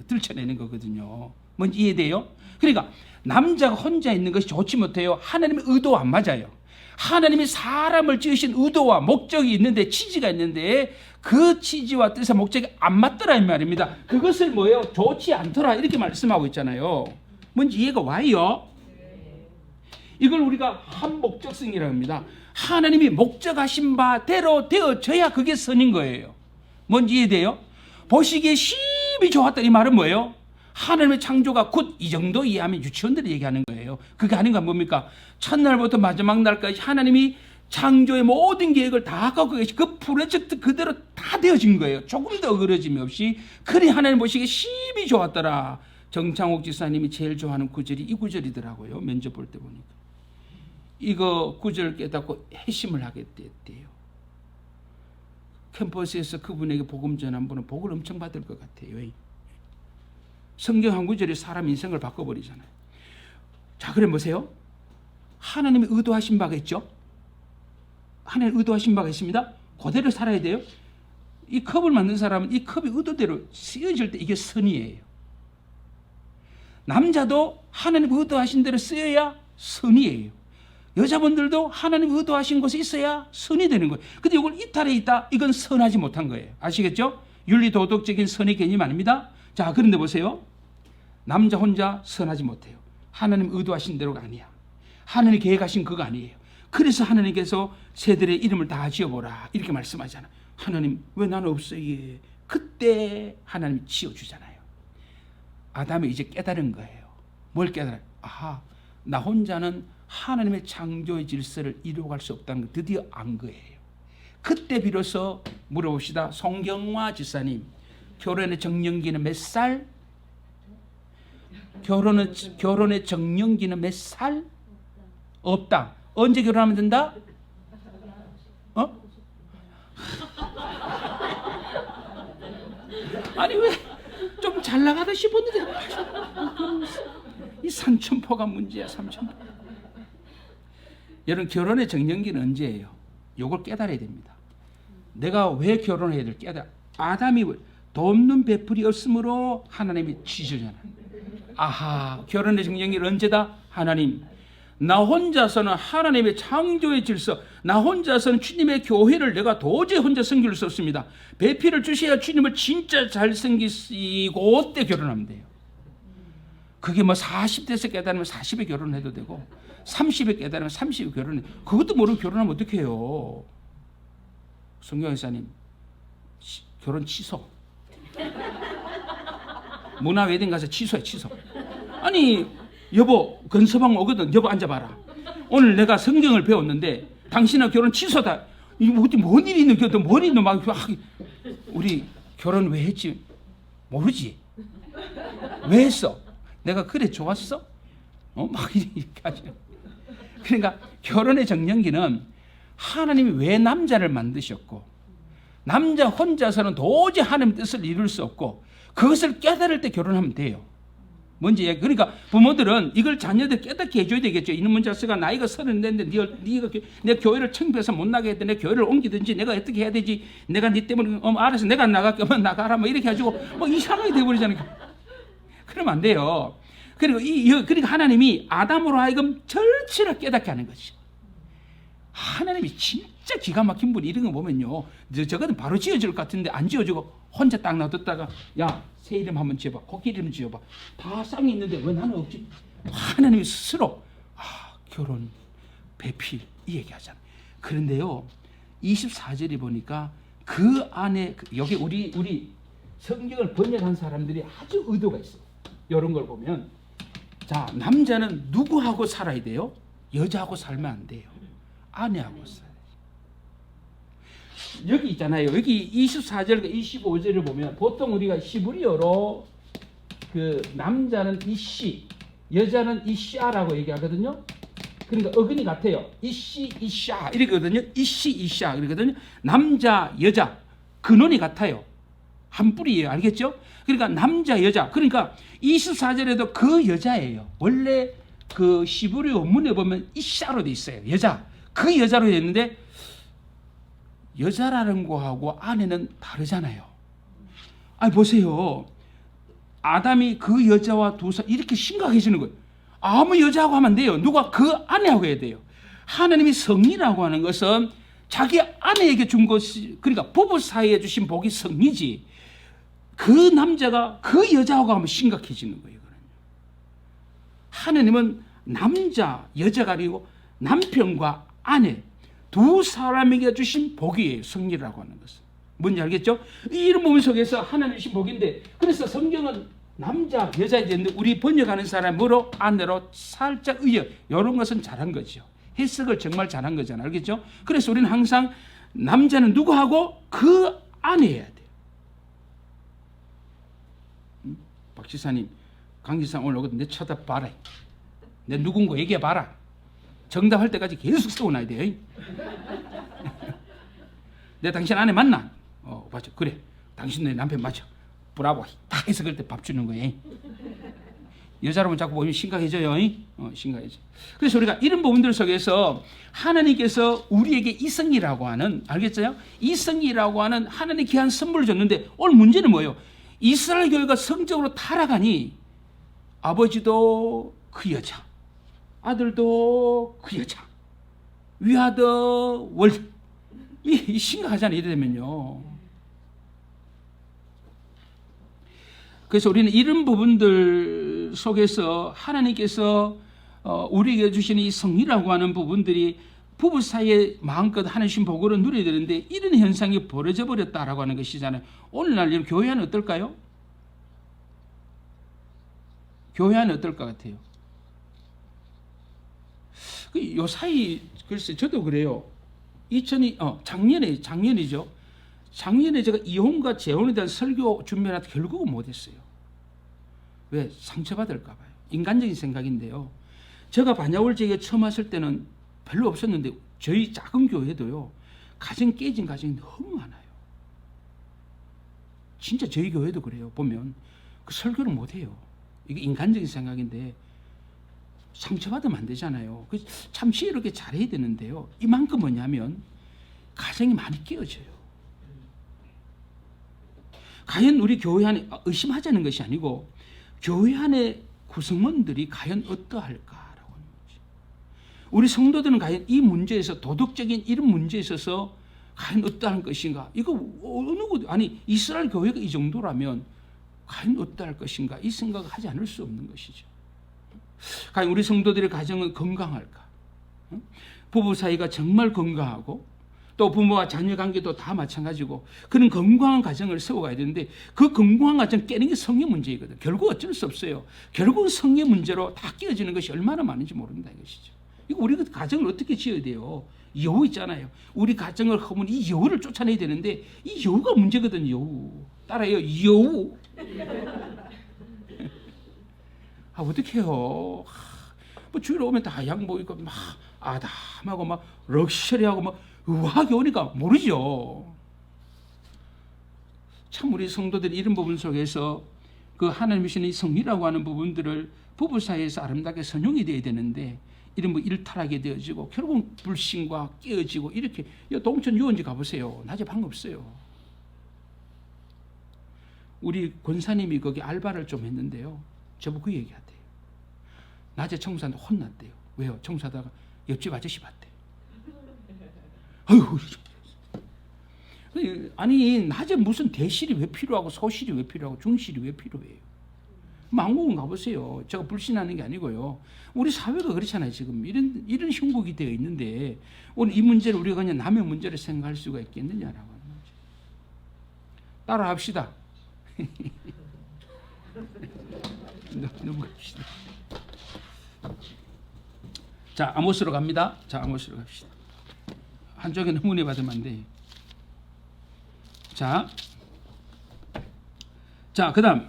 들춰내는 거거든요. 뭔지 이해돼요? 그러니까 남자가 혼자 있는 것이 좋지 못해요. 하나님의 의도와 안 맞아요. 하나님이 사람을 지으신 의도와 목적이 있는데, 취지가 있는데 그 취지와 뜻의 목적이 안 맞더라 이 말입니다. 그것을 뭐예요? 좋지 않더라 이렇게 말씀하고 있잖아요. 뭔지 이해가 와요? 이걸 우리가 한 목적성이라고 합니다. 하나님이 목적하신 바대로 되어져야 그게 선인 거예요. 뭔지 이해돼요? 보시기에 심히 좋았다 이 말은 뭐예요? 하나님의 창조가 곧 이 정도 이해하면 유치원들이 얘기하는 거예요. 그게 아닌 건 뭡니까? 첫날부터 마지막 날까지 하나님이 창조의 모든 계획을 다 갖고 계시, 그 프로젝트 그대로 다 되어진 거예요. 조금 더 어그러짐이 없이. 그리 하나님 보시기에 심히 좋았더라. 정창옥 지사님이 제일 좋아하는 구절이 이 구절이더라고요. 면접 볼 때 보니까. 이거 구절 깨닫고 회심을 하게 됐대요. 캠퍼스에서 그분에게 복음 전한 분은 복을 엄청 받을 것 같아요. 성경 한 구절이 사람 인생을 바꿔버리잖아요. 자, 그래 보세요. 하나님이 의도하신 바가 있죠. 하나님 의도하신 바가 있습니다. 그대로 살아야 돼요. 이 컵을 만든 사람은 이 컵이 의도대로 쓰여질 때 이게 선이에요. 남자도 하나님 의도하신 대로 쓰여야 선이에요. 여자분들도 하나님 의도하신 곳에 있어야 선이 되는 거예요. 근데 이걸 이탈해 있다, 이건 선하지 못한 거예요. 아시겠죠? 윤리도덕적인 선의 개념 아닙니다. 자, 그런데 보세요. 남자 혼자 선하지 못해요. 하나님 의도하신 대로가 아니야. 하나님 계획하신 그거 아니에요. 그래서 하나님께서 새들의 이름을 다 지어보라 이렇게 말씀하잖아요. 하나님 왜 나는 없어요? 그때 하나님이 지어주잖아요. 아담이 이제 깨달은 거예요. 뭘 깨달아요? 아하, 나 혼자는 하나님의 창조의 질서를 이루어갈 수 없다는 걸 드디어 안 거예요. 그때 비로소 물어봅시다. 송경화 지사님, 결혼의 정년기는 몇 살? 결혼의 정년기는 몇 살? 없다. 언제 결혼하면 된다? 아니 왜 좀 잘 나가다 싶었는데 이 삼천포가 문제야. 삼천포. 여러분, 결혼의 정년기는 언제예요? 요걸 깨달아야 됩니다. 내가 왜 결혼해야 될 깨달아. 아담이 돕는 베풀이 없으므로 하나님이 지시잖아요. 아하, 결혼의 정년기는 언제다? 하나님, 나 혼자서는 하나님의 창조의 질서, 나 혼자서는 주님의 교회를 내가 도저히 혼자 섬길 수 없습니다. 배필을 주셔야 주님을 진짜 잘 섬기시고 때 결혼하면 돼요. 그게 뭐 40대에서 깨달으면 40에 결혼해도 되고 30에 깨달으면 30에 결혼해. 그것도 모르고 결혼하면 어떻게 해요? 성경 의사님, 결혼 취소. 문화 웨딩 가서 취소해, 취소. 아니, 여보, 건서방 오거든. 여보, 앉아봐라. 오늘 내가 성경을 배웠는데 당신은 결혼 취소다. 이거 어디 뭔 일이 있는 겨도 뭔 일이 막 우리 결혼 왜 했지? 모르지. 왜 했어? 내가 그래 좋았어? 막 이렇게 하죠. 그러니까 결혼의 정년기는 하나님이 왜 남자를 만드셨고 남자 혼자서는 도저히 하나님 뜻을 이룰 수 없고 그것을 깨달을 때 결혼하면 돼요. 뭔지 얘기. 그러니까 부모들은 이걸 자녀들 깨닫게 해줘야 되겠죠. 이놈의 자식아, 나이가 34인데 네가 내 교회를 창피해서 못 나게 했더니 내 교회를 옮기든지 내가 어떻게 해야 되지? 내가 네 때문에 알아서 내가 나갈게. 나가라 뭐 이렇게 해가지고 뭐 이상하게 돼버리잖아요. 그러면 안 돼요. 그러니까 하나님이 아담으로 하여금 절치를 깨닫게 하는 것이죠. 하나님이 진짜 기가 막힌 분이 이런 거 보면요, 저거는 바로 지어질 것 같은데 안 지어지고 혼자 딱 놔뒀다가 야, 새 이름 한번 지어봐, 코끼리 이름 지어봐. 다 쌍이 있는데 왜 나는 없지? 하나님이 스스로 결혼, 배필 이 얘기하잖아요. 그런데요, 24절에 보니까 그 안에 여기 우리 성경을 번역한 사람들이 아주 의도가 있어요. 이런 걸 보면 자, 남자는 누구하고 살아야 돼요? 여자하고 살면 안 돼요. 아내하고 살아요. 여기 있잖아요. 여기 24절과 25절을 보면 보통 우리가 히브리어로 그 남자는 이씨, 여자는 이샤라고 얘기하거든요. 그러니까 어근이 같아요. 이씨, 이샤 이러거든요. 이씨, 이샤 그러거든요. 남자, 여자 근원이 같아요. 한 뿌리예요. 알겠죠? 그러니까 남자, 여자. 그러니까 24절에도 그 여자예요. 원래 그 히브리 원문에 보면 이샤로 돼 있어요. 여자. 그 여자로 돼 있는데 여자라는 거하고 아내는 다르잖아요. 아니 보세요. 아담이 그 여자와 두 사람 이렇게 심각해지는 거예요. 아무 여자하고 하면 안 돼요. 누가 그 아내하고 해야 돼요. 하나님이 성리라고 하는 것은 자기 아내에게 준 것이, 그러니까 부부 사이에 주신 복이 성리지. 그 남자가 그 여자하고 하면 심각해지는 거예요. 하나님은 남자, 여자가 아니고 남편과 아내 두 사람에게 주신 복이에요. 성리라고 하는 것은. 뭔지 알겠죠? 이런 몸 속에서 하나님 주신 복인데, 그래서 성경은 남자, 여자에 되는데 우리 번역하는 사람으로 아내로 살짝 의역, 이런 것은 잘한 거죠. 해석을 정말 잘한 거잖아요. 알겠죠? 그래서 우리는 항상 남자는 누구하고 그 아내여야 돼요. 박 지사님, 강 지사 오늘 오거든. 내 쳐다봐라. 내 누군가 얘기해봐라. 정답할 때까지 계속 세워놔야 돼요. 내 당신 아내 맞나? 맞아. 그래. 당신 내 남편 맞아. 브라보. 다 해석할 때 밥 주는 거예요. 여자라면 자꾸 보면 심각해져요. 심각해져. 그래서 우리가 이런 부분들 속에서 하나님께서 우리에게 이성이라고 하는, 알겠어요? 이성이라고 하는 하나님 귀한 선물을 줬는데, 오늘 문제는 뭐예요? 이스라엘 교회가 성적으로 타락하니 아버지도 그 여자, 아들도 그 여자, 위아더 월, 이 심각하잖아요. 이래 되면요. 그래서 우리는 이런 부분들 속에서 하나님께서 우리에게 주시는 이 성리라고 하는 부분들이 부부 사이에 마음껏 하나님 복으로 누려야 되는데, 이런 현상이 벌어져 버렸다라고 하는 것이잖아요. 오늘날 교회 안은 어떨까요? 교회 안은 어떨 것 같아요? 요 사이, 글쎄 저도 그래요. 작년이죠. 작년에 제가 이혼과 재혼에 대한 설교 준비하다 결국은 못했어요. 왜? 상처받을까 봐요. 인간적인 생각인데요. 제가 반야월제에 처음 왔을 때는 별로 없었는데, 저희 작은 교회도요, 가정 깨진 가정이 너무 많아요. 진짜 저희 교회도 그래요. 보면 그 설교를 못해요. 이게 인간적인 생각인데 상처받으면 안 되잖아요. 참시 이렇게 잘해야 되는데요. 이만큼 뭐냐면 가정이 많이 깨어져요. 과연 우리 교회 안에 의심하자는 것이 아니고, 교회 안에 구성원들이 과연 어떠할까라고 하는 거지. 우리 성도들은 과연 이 문제에서, 도덕적인 이런 문제에 있어서 과연 어떠한 것인가? 이거 이스라엘 교회가 이 정도라면 과연 어떠할 것인가? 이 생각을 하지 않을 수 없는 것이죠. 과연 우리 성도들의 가정은 건강할까? 부부 사이가 정말 건강하고, 또 부모와 자녀 관계도 다 마찬가지고, 그런 건강한 가정을 세워가야 되는데, 그 건강한 가정 깨는 게 성의 문제이거든. 결국 어쩔 수 없어요. 결국은 성의 문제로 다 깨어지는 것이 얼마나 많은지 모른다 이것이죠. 이거 우리가 가정을 어떻게 지어야 돼요? 여우 있잖아요. 우리 가정을 허문 이 여우를 쫓아내야 되는데, 이 여우가 문제거든. 여우 따라요. 여우. 어떻게 해요? 뭐 주일 오면 다 양복 입고 막 아담하고 막 럭셔리하고 막 우아하게 오니까 모르죠. 참 우리 성도들이 이런 부분 속에서 그 하나님이 주신 이 성리라고 하는 부분들을 부부 사이에서 아름답게 선용이 되어야 되는데, 이런 뭐 일탈하게 되어지고 결국은 불신과 깨어지고, 이렇게 동천 유원지 가보세요. 낮에 방 없어요. 우리 권사님이 거기 알바를 좀 했는데요, 저보고 그 얘기하대요. 낮에 청소하는데 혼났대요. 왜요? 청소하다가 옆집 아저씨 봤대. 아유, 아니 낮에 무슨 대실이 왜 필요하고 소실이 왜 필요하고 중실이 왜 필요해요? 망국은 가보세요. 제가 불신하는 게 아니고요. 우리 사회가 그렇잖아요. 지금 이런 형국이 되어 있는데, 오늘 이 문제를 우리가 그냥 남의 문제를 생각할 수가 있겠느냐라고 하는 거죠. 따라합시다. 넘어갑시다. 자, 아모스로 갑니다. 자, 아모스로 갑시다. 한쪽에 너무 은혜 받으면 안 돼. 자, 그 다음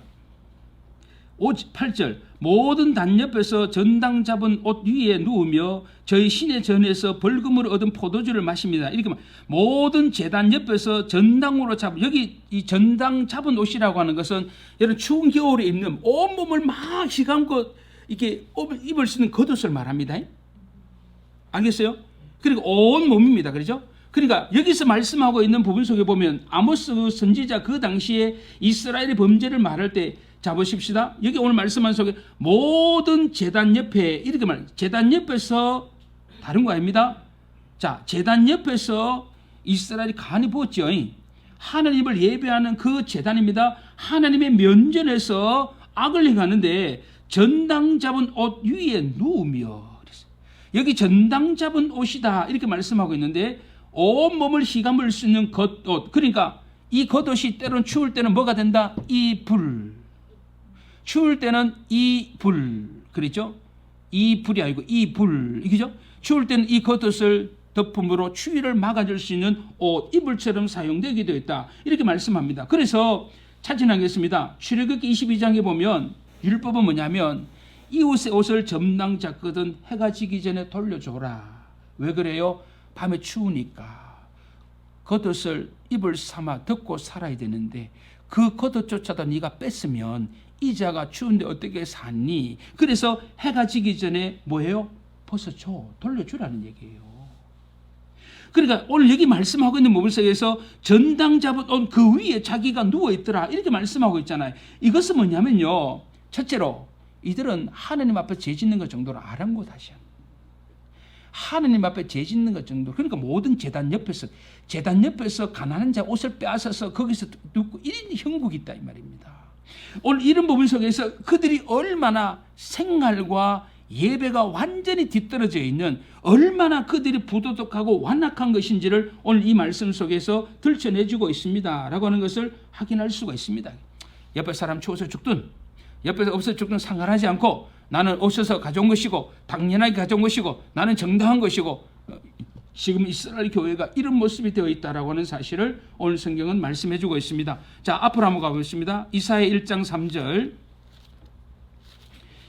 8절 모든 단 옆에서 전당 잡은 옷 위에 누우며 저희 신의 전에서 벌금으로 얻은 포도주를 마십니다. 이렇게 모든 제단 옆에서 전당으로 잡은, 여기 이 전당 잡은 옷이라고 하는 것은 여러분 추운 겨울에 입는 온몸을 막 휘감고 이렇게 입을 수 있는 겉옷을 말합니다. 알겠어요? 그리고 온 몸입니다. 그렇죠? 그러니까 여기서 말씀하고 있는 부분 속에 보면 아모스 선지자 그 당시에 이스라엘의 범죄를 말할 때 자 보십시다. 여기 오늘 말씀한 속에 모든 제단 옆에 이렇게 제단 옆에서 다른 거 아닙니다. 자, 제단 옆에서 이스라엘이 간이 부었죠. 하나님을 예배하는 그 제단입니다. 하나님의 면전에서 악을 행하는데 전당 잡은 옷 위에 누우며, 여기 전당 잡은 옷이다 이렇게 말씀하고 있는데 온몸을 휘감을 수 있는 겉옷, 그러니까 이 겉옷이 때로는 추울 때는 뭐가 된다? 이불. 추울 때는 이불, 그렇죠? 이불이 아니고 이불, 이거죠? 추울 때는 이 겉옷을 덮음으로 추위를 막아줄 수 있는 옷, 이불처럼 사용되기도 했다 이렇게 말씀합니다. 그래서 차진하겠습니다. 출애굽기 22장에 보면 율법은 뭐냐면 이웃의 옷을 전당 잡거든 해가 지기 전에 돌려줘라. 왜 그래요? 밤에 추우니까 겉옷을 입을 삼아 덮고 살아야 되는데 그 겉옷조차도 네가 뺐으면 이자가 추운데 어떻게 샀니? 그래서 해가 지기 전에 뭐예요? 벗어줘, 돌려주라는 얘기예요. 그러니까 오늘 여기 말씀하고 있는 부분 속에서 전당 잡은 옷 그 위에 자기가 누워있더라 이렇게 말씀하고 있잖아요. 이것은 뭐냐면요, 첫째로 이들은 하나님 앞에 죄 짓는 것 정도로 아랑곳하셔. 하나님 앞에 죄 짓는 것 정도. 그러니까 모든 제단 옆에서 가난한 자 옷을 빼앗아서 거기서 눕고 이런 형국이 있다 이 말입니다. 오늘 이런 부분 속에서 그들이 얼마나 생활과 예배가 완전히 뒤떨어져 있는, 얼마나 그들이 부도덕하고 완악한 것인지를 오늘 이 말씀 속에서 들춰내주고 있습니다 라고 하는 것을 확인할 수가 있습니다. 옆에 사람 추워서 죽든 옆에서 없어 죽든 상관하지 않고 나는 없어서 가져온 것이고 당연하게 가져온 것이고 나는 정당한 것이고, 지금 이스라엘 교회가 이런 모습이 되어 있다라고 하는 사실을 오늘 성경은 말씀해 주고 있습니다. 자, 앞으로 한번 가보겠습니다. 이사야 1장 3절.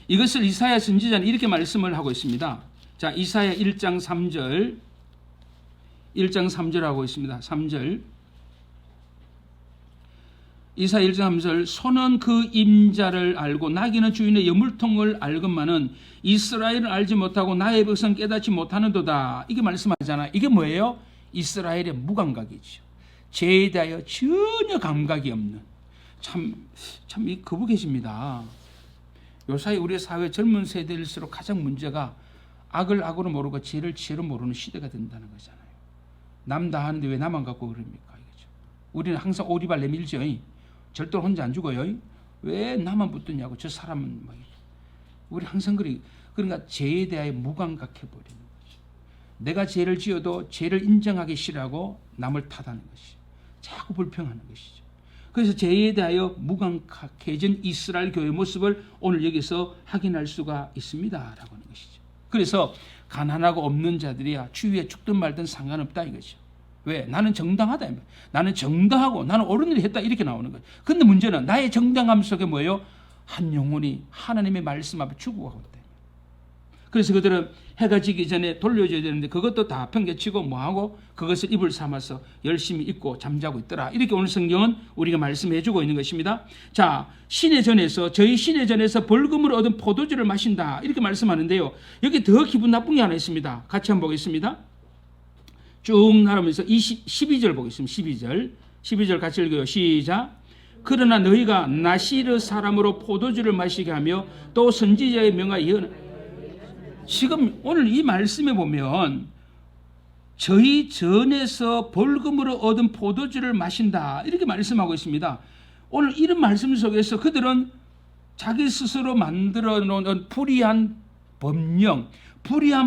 이것을 이사야 선지자는 이렇게 말씀을 하고 있습니다. 자, 이사야 1장 3절. 1장 3절 하고 있습니다. 3절. 이사야 1장 3절. 소는 그 임자를 알고 나귀는 주인의 여물통을 알건만은 이스라엘을 알지 못하고 나의 백성 깨닫지 못하는도다. 이게 말씀하잖아요. 이게 뭐예요? 이스라엘의 무감각이죠. 죄에 대하여 전혀 감각이 없는, 참 거북해집니다. 요사이 우리 사회 젊은 세대일수록 가장 문제가 악을 악으로 모르고 죄를 죄로 모르는 시대가 된다는 거잖아요. 남 다 하는데 왜 나만 갖고 그럽니까? 이거죠. 우리는 항상 오리발 내밀죠. 절대로 혼자 안 죽어요. 왜 나만 붙드냐고. 저 사람은 뭐. 우리 항상 그러니까 죄에 대하여 무감각해 버리는 거죠. 내가 죄를 지어도 죄를 인정하기 싫어하고 남을 탓하는 것이, 자꾸 불평하는 것이죠. 그래서 죄에 대하여 무감각해진 이스라엘 교회의 모습을 오늘 여기서 확인할 수가 있습니다라고 하는 것이죠. 그래서 가난하고 없는 자들이야 추위에 죽든 말든 상관없다 이거죠. 왜? 나는 정당하다. 나는 정당하고 나는 옳은 일을 했다 이렇게 나오는 거예요. 근데 문제는 나의 정당함 속에 뭐예요? 한 영혼이 하나님의 말씀 앞에 죽어가고 있다. 그래서 그들은 해가 지기 전에 돌려줘야 되는데 그것도 다 평개치고 뭐하고 그것을 입을 삼아서 열심히 입고 잠자고 있더라. 이렇게 오늘 성경은 우리가 말씀해 주고 있는 것입니다. 자, 저희 신의 전에서 벌금으로 얻은 포도주를 마신다 이렇게 말씀하는데요. 여기 더 기분 나쁜 게 하나 있습니다. 같이 한번 보겠습니다. 쭉 나가면서 12절 보겠습니다. 12절 같이 읽어요. 시작. 그러나 너희가 나시르 사람으로 포도주를 마시게 하며 또 선지자의 명하여, 지금 오늘 이 말씀에 보면 저희 전에서 벌금으로 얻은 포도주를 마신다 이렇게 말씀하고 있습니다. 오늘 이런 말씀 속에서 그들은 자기 스스로 만들어 놓은 불의한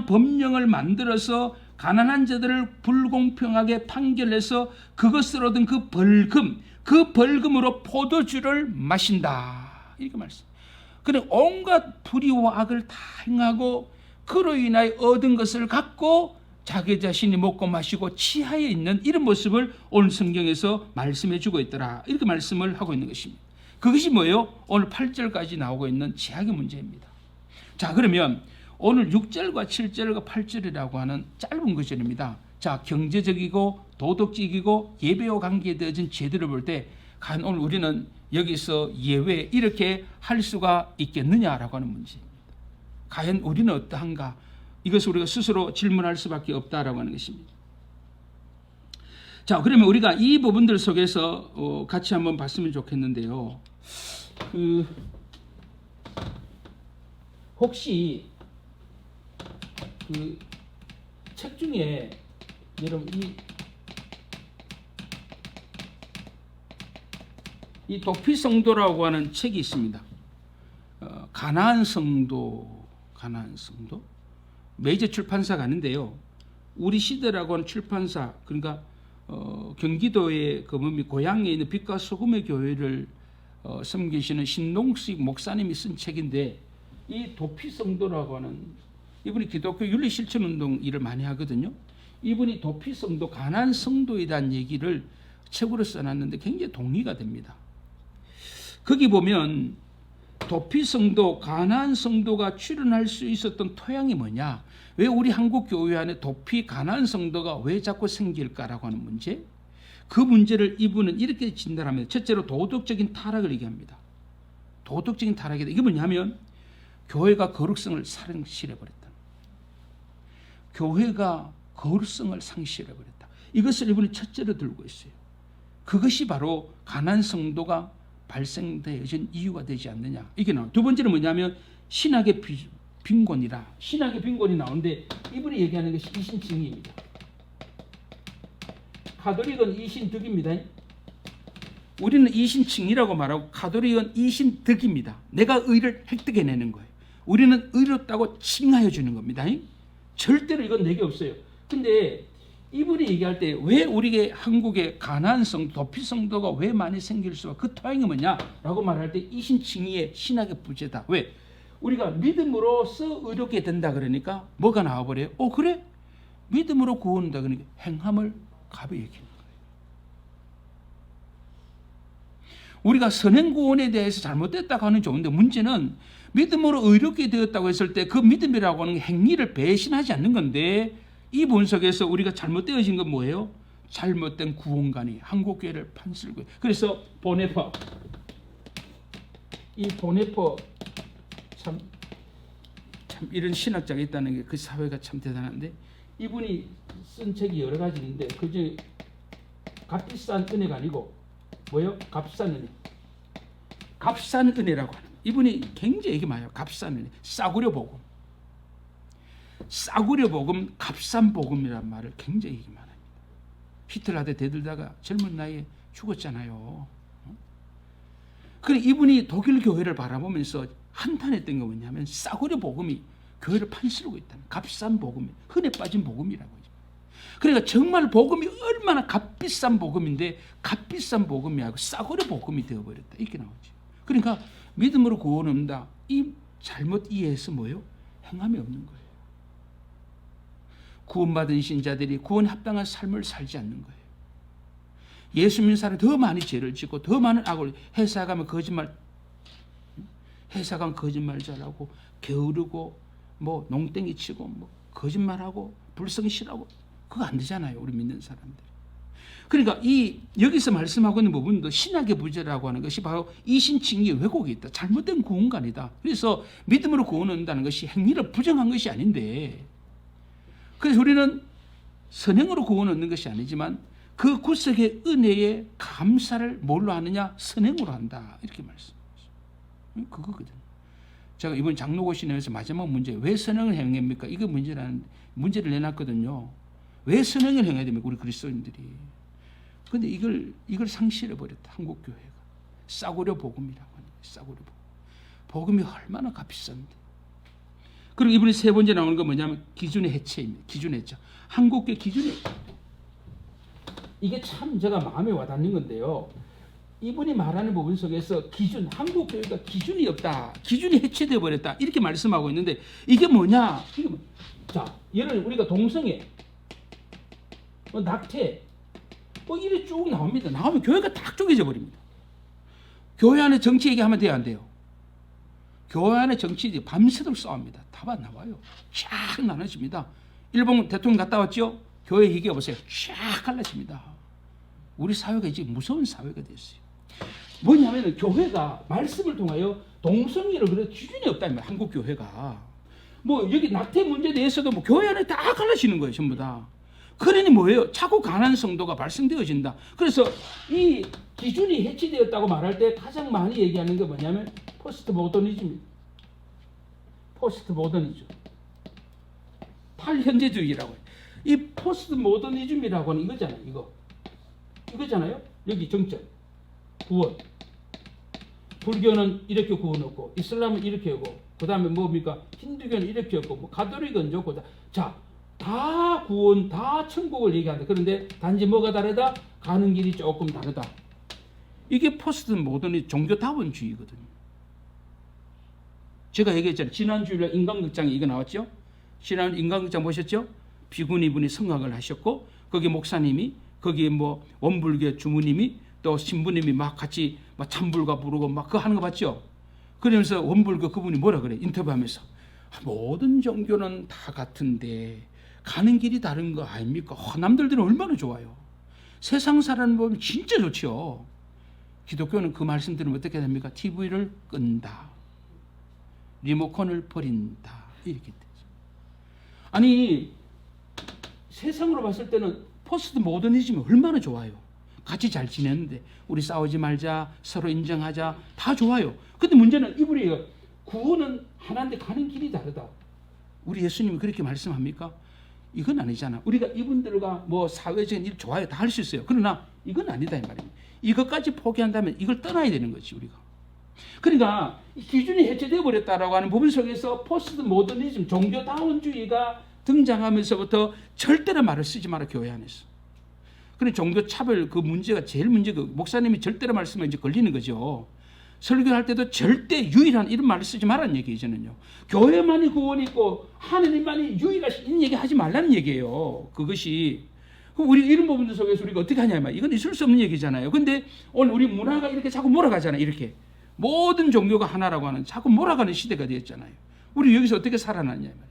법령을 만들어서 가난한 자들을 불공평하게 판결해서 그것을 얻은 그 벌금으로 포도주를 마신다 이렇게 말씀. 그래 온갖 불의와 악을 다 행하고 그로 인하여 얻은 것을 갖고 자기 자신이 먹고 마시고 치하에 있는 이런 모습을 오늘 성경에서 말씀해 주고 있더라. 이렇게 말씀을 하고 있는 것입니다. 그것이 뭐예요? 오늘 8절까지 나오고 있는 죄악의 문제입니다. 자, 그러면 오늘 6절과 7절과 8절이라고 하는 짧은 구절입니다. 자, 경제적이고 도덕적이고 예배와 관계되어진 죄들을 볼 때 과연 오늘 우리는 여기서 예외 이렇게 할 수가 있겠느냐라고 하는 문제입니다. 과연 우리는 어떠한가? 이것을 우리가 스스로 질문할 수밖에 없다라고 하는 것입니다. 자, 그러면 우리가 이 부분들 속에서 같이 한번 봤으면 좋겠는데요. 혹시 그 책 중에 여러분 이 도피성도라고 하는 책이 있습니다. 가나안 성도 메이저 출판사가 아닌데요. 우리 시대라고 하는 출판사, 그러니까 경기도의 그 고향에 있는 빛과 소금의 교회를 섬기시는 신동식 목사님이 쓴 책인데, 이 도피성도라고 하는 이분이 기독교 윤리실천운동 일을 많이 하거든요. 이분이 도피성도, 가나안 성도에 대한 얘기를 책으로 써놨는데 굉장히 동의가 됩니다. 거기 보면 도피성도, 가나안 성도가 출현할 수 있었던 토양이 뭐냐, 왜 우리 한국 교회 안에 도피 가나안 성도가 왜 자꾸 생길까라고 하는 문제, 그 문제를 이분은 이렇게 진단합니다. 첫째로 도덕적인 타락을 얘기합니다. 도덕적인 타락이다. 이게 뭐냐면 교회가 거룩성을 상실해버렸다. 교회가 거룩성을 상실해버렸다. 이것을 이분이 첫째로 들고 있어요. 그것이 바로 가나안 성도가 발생되어진 이유가 되지 않느냐, 이게 나와요. 두 번째는 뭐냐면 신학의 빈곤이라. 신학의 빈곤이 나오는데 이분이 얘기하는 것이 이신증의입니다. 가톨릭은 이신득입니다. 우리는 이신증이라고 말하고 가톨릭은 이신득입니다. 내가 의를 획득해내는 거예요. 우리는 의롭다고 칭하여 주는 겁니다. 절대로 이건 내게 없어요. 근데 이분이 얘기할 때 왜 우리 한국의 가나안 성도, 도피 성도가 왜 많이 생길 수가, 그 토양이 뭐냐라고 말할 때 이신증의의 신학의 부재다. 왜? 우리가 믿음으로써 의롭게 된다 그러니까 뭐가 나와버려요? 그래? 믿음으로 구원한다 그러니까 행함을 가벼이 여기는 거예요. 우리가 선행구원에 대해서 잘못됐다고 하는 좋은데, 문제는 믿음으로 의롭게 되었다고 했을 때 그 믿음이라고 하는 행위를 배신하지 않는 건데, 이 본석에서 우리가 잘못되어진 건 뭐예요? 잘못된 구원관이 한국교회를 판쓸고. 그래서 보네퍼, 이 보네퍼 참 이런 신학자가 있다는 게 그 사회가 참 대단한데, 이분이 쓴 책이 여러 가지 있는데 그중에 값비싼 은혜가 아니고 뭐예요? 값싼 은혜. 값싼 은혜라고 하는, 이분이 굉장히 얘기 많아요. 값싼 은혜, 싸구려 복음, 싸구려 복음, 값싼 복음이라는 말을 굉장히 얘기 많아요. 히틀러한테 대들다가 젊은 나이에 죽었잖아요. 그래 이분이 독일 교회를 바라보면서 한탄했던 게 뭐냐면 싸구려 복음이 교회를 판쓰고 있다는, 값싼 복음이, 흔해 빠진 복음이라고. 그러니까 정말 복음이 얼마나 값비싼 복음인데 값비싼 복음이 아니고 싸구려 복음이 되어버렸다, 이렇게 나오죠. 그러니까 믿음으로 구원 없다, 이 잘못 이해해서 뭐예요? 행함이 없는 거예요. 구원받은 신자들이 구원에 합당한 삶을 살지 않는 거예요. 예수 믿는 사람이 더 많이 죄를 짓고 더 많은 악을, 회사 가면 거짓말, 회사 가면 거짓말 잘하고 게으르고 뭐 농땡이 치고 뭐 거짓말하고 불성실하고, 그거 안 되잖아요, 우리 믿는 사람들. 그러니까 이 여기서 말씀하고 있는 부분도 신학의 부재라고 하는 것이 바로 이신칭의 왜곡이 있다, 잘못된 구원관이다. 그래서 믿음으로 구원한다는 것이 행위를 부정한 것이 아닌데, 그래서 우리는 선행으로 구원 얻는 것이 아니지만 그 구속의 은혜에 감사를 뭘로 하느냐? 선행으로 한다, 이렇게 말씀하셨어요. 그거거든요. 제가 이번 장로고시내에서 마지막 문제, 왜 선행을 행합니까? 이거 문제를 내놨거든요. 왜 선행을 행해야 됩니까, 우리 그리스도인들이? 근데 이걸 상실해버렸다, 한국 교회가. 싸구려 복음이라고 하는 거예요. 싸구려 복음. 복음이 얼마나 값비싼데. 그리고 이분이 세 번째 나오는 건 뭐냐면 기준의 해체입니다. 기준의 해체. 한국교회 기준의, 이게 참 제가 마음에 와닿는 건데요. 이분이 말하는 부분 속에서 기준, 한국 교회가 기준이 없다, 기준이 해체되어 버렸다 이렇게 말씀하고 있는데 이게 뭐냐? 자, 예를 우리가 동성애, 낙태, 이래 쭉 나옵니다. 나오면 교회가 딱 쪼개져 버립니다. 교회 안에 정치 얘기하면 돼요, 안 돼요? 교회 안에 정치 밤새도록 싸웁니다. 답 안 나와요. 쫙 나눠집니다. 일본 대통령 갔다 왔죠? 교회 얘기해 보세요. 쫙 갈라집니다. 우리 사회가 이제 무서운 사회가 됐어요. 뭐냐면 교회가 말씀을 통하여 동성애를 그래 기준이 없다면 한국 교회가 여기 낙태 문제에 대해서도 교회 안에 다 갈라지는 거예요, 전부 다. 그러니 뭐예요? 자꾸 가난 성도가 발생되어진다. 그래서 이 기준이 해치되었다고 말할 때 가장 많이 얘기하는 게 뭐냐면 포스트 모더니즘입니다. 포스트 모더니즘. 탈현재주의라고 해요. 이 포스트 모더니즘이라고 하는 이거잖아요. 이거잖아요. 여기 정점. 구원. 불교는 이렇게 구원했고, 이슬람은 이렇게 하고, 그 다음에 뭡니까? 힌두교는 이렇게 했고, 가톨릭은 좋고, 자, 다 구원, 다 천국을 얘기한다. 그런데 단지 뭐가 다르다? 가는 길이 조금 다르다. 이게 포스트 모더니 종교다원주의거든요. 제가 얘기했잖아요. 지난 주일에 인간극장에 이거 나왔죠? 지난 인간극장 보셨죠? 비군 이분이 성악을 하셨고, 거기 목사님이, 거기에 원불교 주무님이, 또 신부님이 막 같이 찬불가 부르고 막 그거 하는 거 봤죠? 그러면서 원불교 그분이 뭐라 그래? 인터뷰하면서. 모든 종교는 다 같은데, 가는 길이 다른 거 아닙니까? 남들들은 얼마나 좋아요. 세상 사람 보면 진짜 좋죠. 기독교는 그 말씀 들으면 어떻게 됩니까? TV를 끈다. 리모컨을 버린다. 이렇게 되죠. 아니, 세상으로 봤을 때는 포스트 모더니즘이 얼마나 좋아요. 같이 잘 지내는데 우리 싸우지 말자, 서로 인정하자, 다 좋아요. 근데 문제는 이분이 구원은 하나인데 가는 길이 다르다. 우리 예수님이 그렇게 말씀합니까? 이건 아니잖아. 우리가 이분들과 사회적인 일 좋아요. 다 할 수 있어요. 그러나 이건 아니다 이 말입니다. 이것까지 포기한다면 이걸 떠나야 되는 거지 우리가. 그러니까 기준이 해체되어 버렸다라고 하는 부분 속에서 포스트 모더니즘, 종교다원주의가 등장하면서부터 절대로 말을 쓰지 마라 교회 안에서. 그래 종교 차별 그 문제가 제일 문제가 목사님이 절대로 말씀에 이제 걸리는 거죠. 설교할 때도 절대 유일한 이런 말을 쓰지 말라는 얘기예요. 저는요. 교회만이 구원이 있고 하느님만이 유일하신 얘기 하지 말라는 얘기예요. 그것이 우리 이런 부분들 속에서 우리가 어떻게 하냐 이건 있을 수 없는 얘기잖아요. 근데 오늘 우리 문화가 이렇게 자꾸 몰아가잖아요. 이렇게 모든 종교가 하나라고 하는 자꾸 몰아가는 시대가 되었잖아요. 우리 여기서 어떻게 살아났냐 말이죠.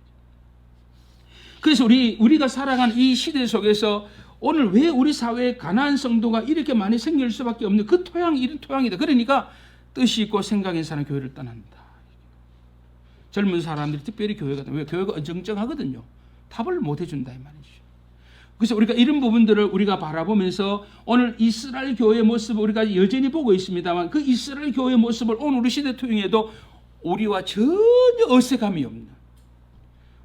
그래서 우리가 살아가는 이 시대 속에서 오늘 왜 우리 사회에 가난한 성도가 이렇게 많이 생길 수밖에 없는 그 토양이 이런 토양이다. 그러니까 뜻이 있고 생각이 있는 사람 교회를 떠난다. 젊은 사람들이 특별히 교회가 왜 교회가 어정쩡하거든요. 답을 못 해준다 이 말이죠. 그래서 우리가 이런 부분들을 우리가 바라보면서 오늘 이스라엘 교회의 모습을 우리가 여전히 보고 있습니다만 그 이스라엘 교회의 모습을 오늘 우리 시대 통해도 우리와 전혀 어색함이 없는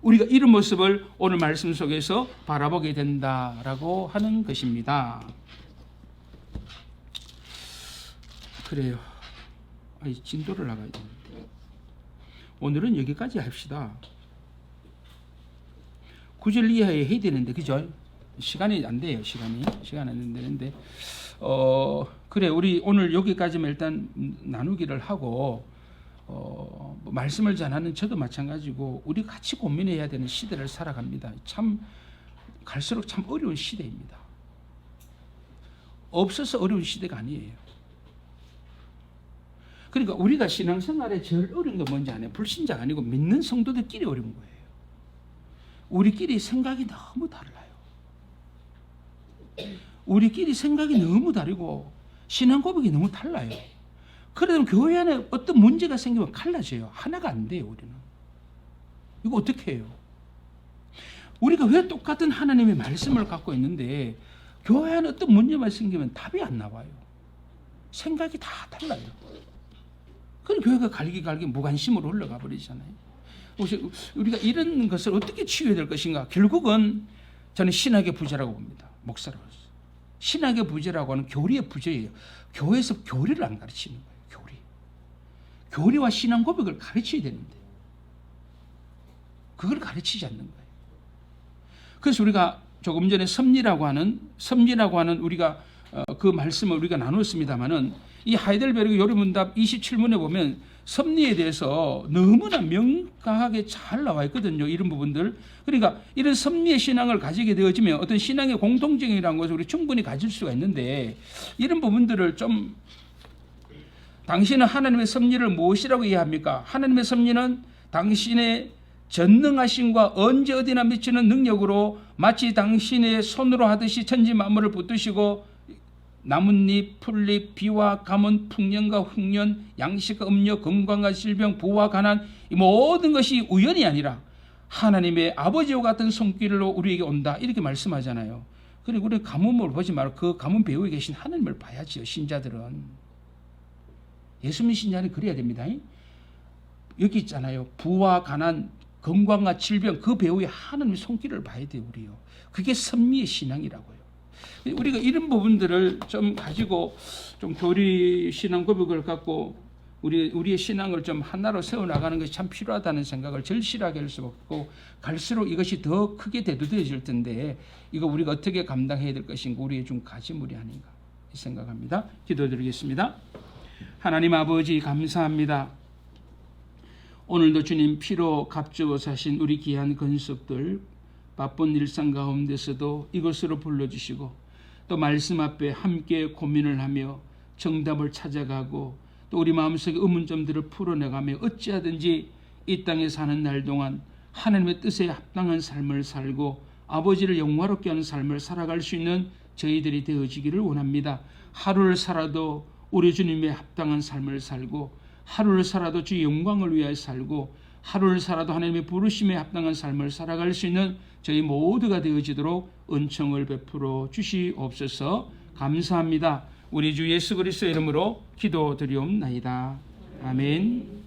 우리가 이런 모습을 오늘 말씀 속에서 바라보게 된다라고 하는 것입니다. 그래요. 진도를 나가야 되는데 오늘은 여기까지 합시다. 9절 이하에 해야 되는데 그죠? 시간이 안 돼요. 시간이 안 되는데 그래 우리 오늘 여기까지만 일단 나누기를 하고 말씀을 전하는 저도 마찬가지고 우리 같이 고민해야 되는 시대를 살아갑니다. 참 갈수록 참 어려운 시대입니다. 없어서 어려운 시대가 아니에요. 그러니까 우리가 신앙생활에 제일 어려운 게 뭔지 아냐? 불신자가 아니고 믿는 성도들끼리 어려운 거예요. 우리끼리 생각이 너무 달라요. 우리끼리 생각이 너무 다르고 신앙 고백이 너무 달라요. 그러면 교회 안에 어떤 문제가 생기면 갈라져요. 하나가 안 돼요. 우리는. 이거 어떻게 해요? 우리가 왜 똑같은 하나님의 말씀을 갖고 있는데 교회 안에 어떤 문제만 생기면 답이 안 나와요. 생각이 다 달라요. 그럼 교회가 갈기 무관심으로 흘러가 버리잖아요. 우리가 이런 것을 어떻게 치유해야 될 것인가? 결국은 저는 신학의 부재라고 봅니다. 목사로서. 신학의 부재라고 하는 교리의 부재예요. 교회에서 교리를 안 가르치는 거예요. 교리와 신앙 고백을 가르쳐야 되는데 그걸 가르치지 않는 거예요. 그래서 우리가 조금 전에 섭리라고 하는 우리가 그 말씀을 우리가 나눴습니다만은 이 하이델베르그 요리문답 27문에 보면 섭리에 대해서 너무나 명확하게 잘 나와 있거든요. 이런 부분들. 그러니까 이런 섭리의 신앙을 가지게 되어지면 어떤 신앙의 공통점이라는 것을 우리 충분히 가질 수가 있는데, 이런 부분들을 좀, 당신은 하나님의 섭리를 무엇이라고 이해합니까? 하나님의 섭리는 당신의 전능하심과 언제 어디나 미치는 능력으로 마치 당신의 손으로 하듯이 천지 만물을 붙드시고 나뭇잎, 풀잎, 비와 가뭄, 풍년과 흉년, 양식과 음료, 건강과 질병, 부와 가난, 이 모든 것이 우연이 아니라 하나님의 아버지와 같은 손길로 우리에게 온다, 이렇게 말씀하잖아요. 그리고 우리 가뭄을 보지 말고 그 가뭄 배후에 계신 하나님을 봐야지요. 신자들은, 예수 믿는 신자는 그래야 됩니다. 여기 있잖아요. 부와 가난, 건강과 질병, 그 배후에 하나님의 손길을 봐야 돼요. 우리요. 그게 섭리의 신앙이라고요. 우리가 이런 부분들을 좀 가지고 좀 교리 신앙 고백을 갖고 우리의 신앙을 좀 하나로 세워나가는 것이 참 필요하다는 생각을 절실하게 할 수 없고, 갈수록 이것이 더 크게 대두되어질 텐데 이거 우리가 어떻게 감당해야 될 것인가, 우리의 좀 가지물이 아닌가 생각합니다. 기도드리겠습니다. 하나님 아버지, 감사합니다. 오늘도 주님 피로 값주어 사신 우리 귀한 건석들, 바쁜 일상 가운데서도 이곳으로 불러주시고 또 말씀 앞에 함께 고민을 하며 정답을 찾아가고 또 우리 마음속의 의문점들을 풀어내가며 어찌하든지 이 땅에 사는 날 동안 하나님의 뜻에 합당한 삶을 살고 아버지를 영화롭게 하는 삶을 살아갈 수 있는 저희들이 되어지기를 원합니다. 하루를 살아도 우리 주님의 합당한 삶을 살고, 하루를 살아도 주의 영광을 위하여 살고, 하루를 살아도 하나님의 부르심에 합당한 삶을 살아갈 수 있는 저희 모두가 되어지도록 은총을 베풀어 주시옵소서. 감사합니다. 우리 주 예수 그리스도의 이름으로 기도드리옵나이다. 아멘.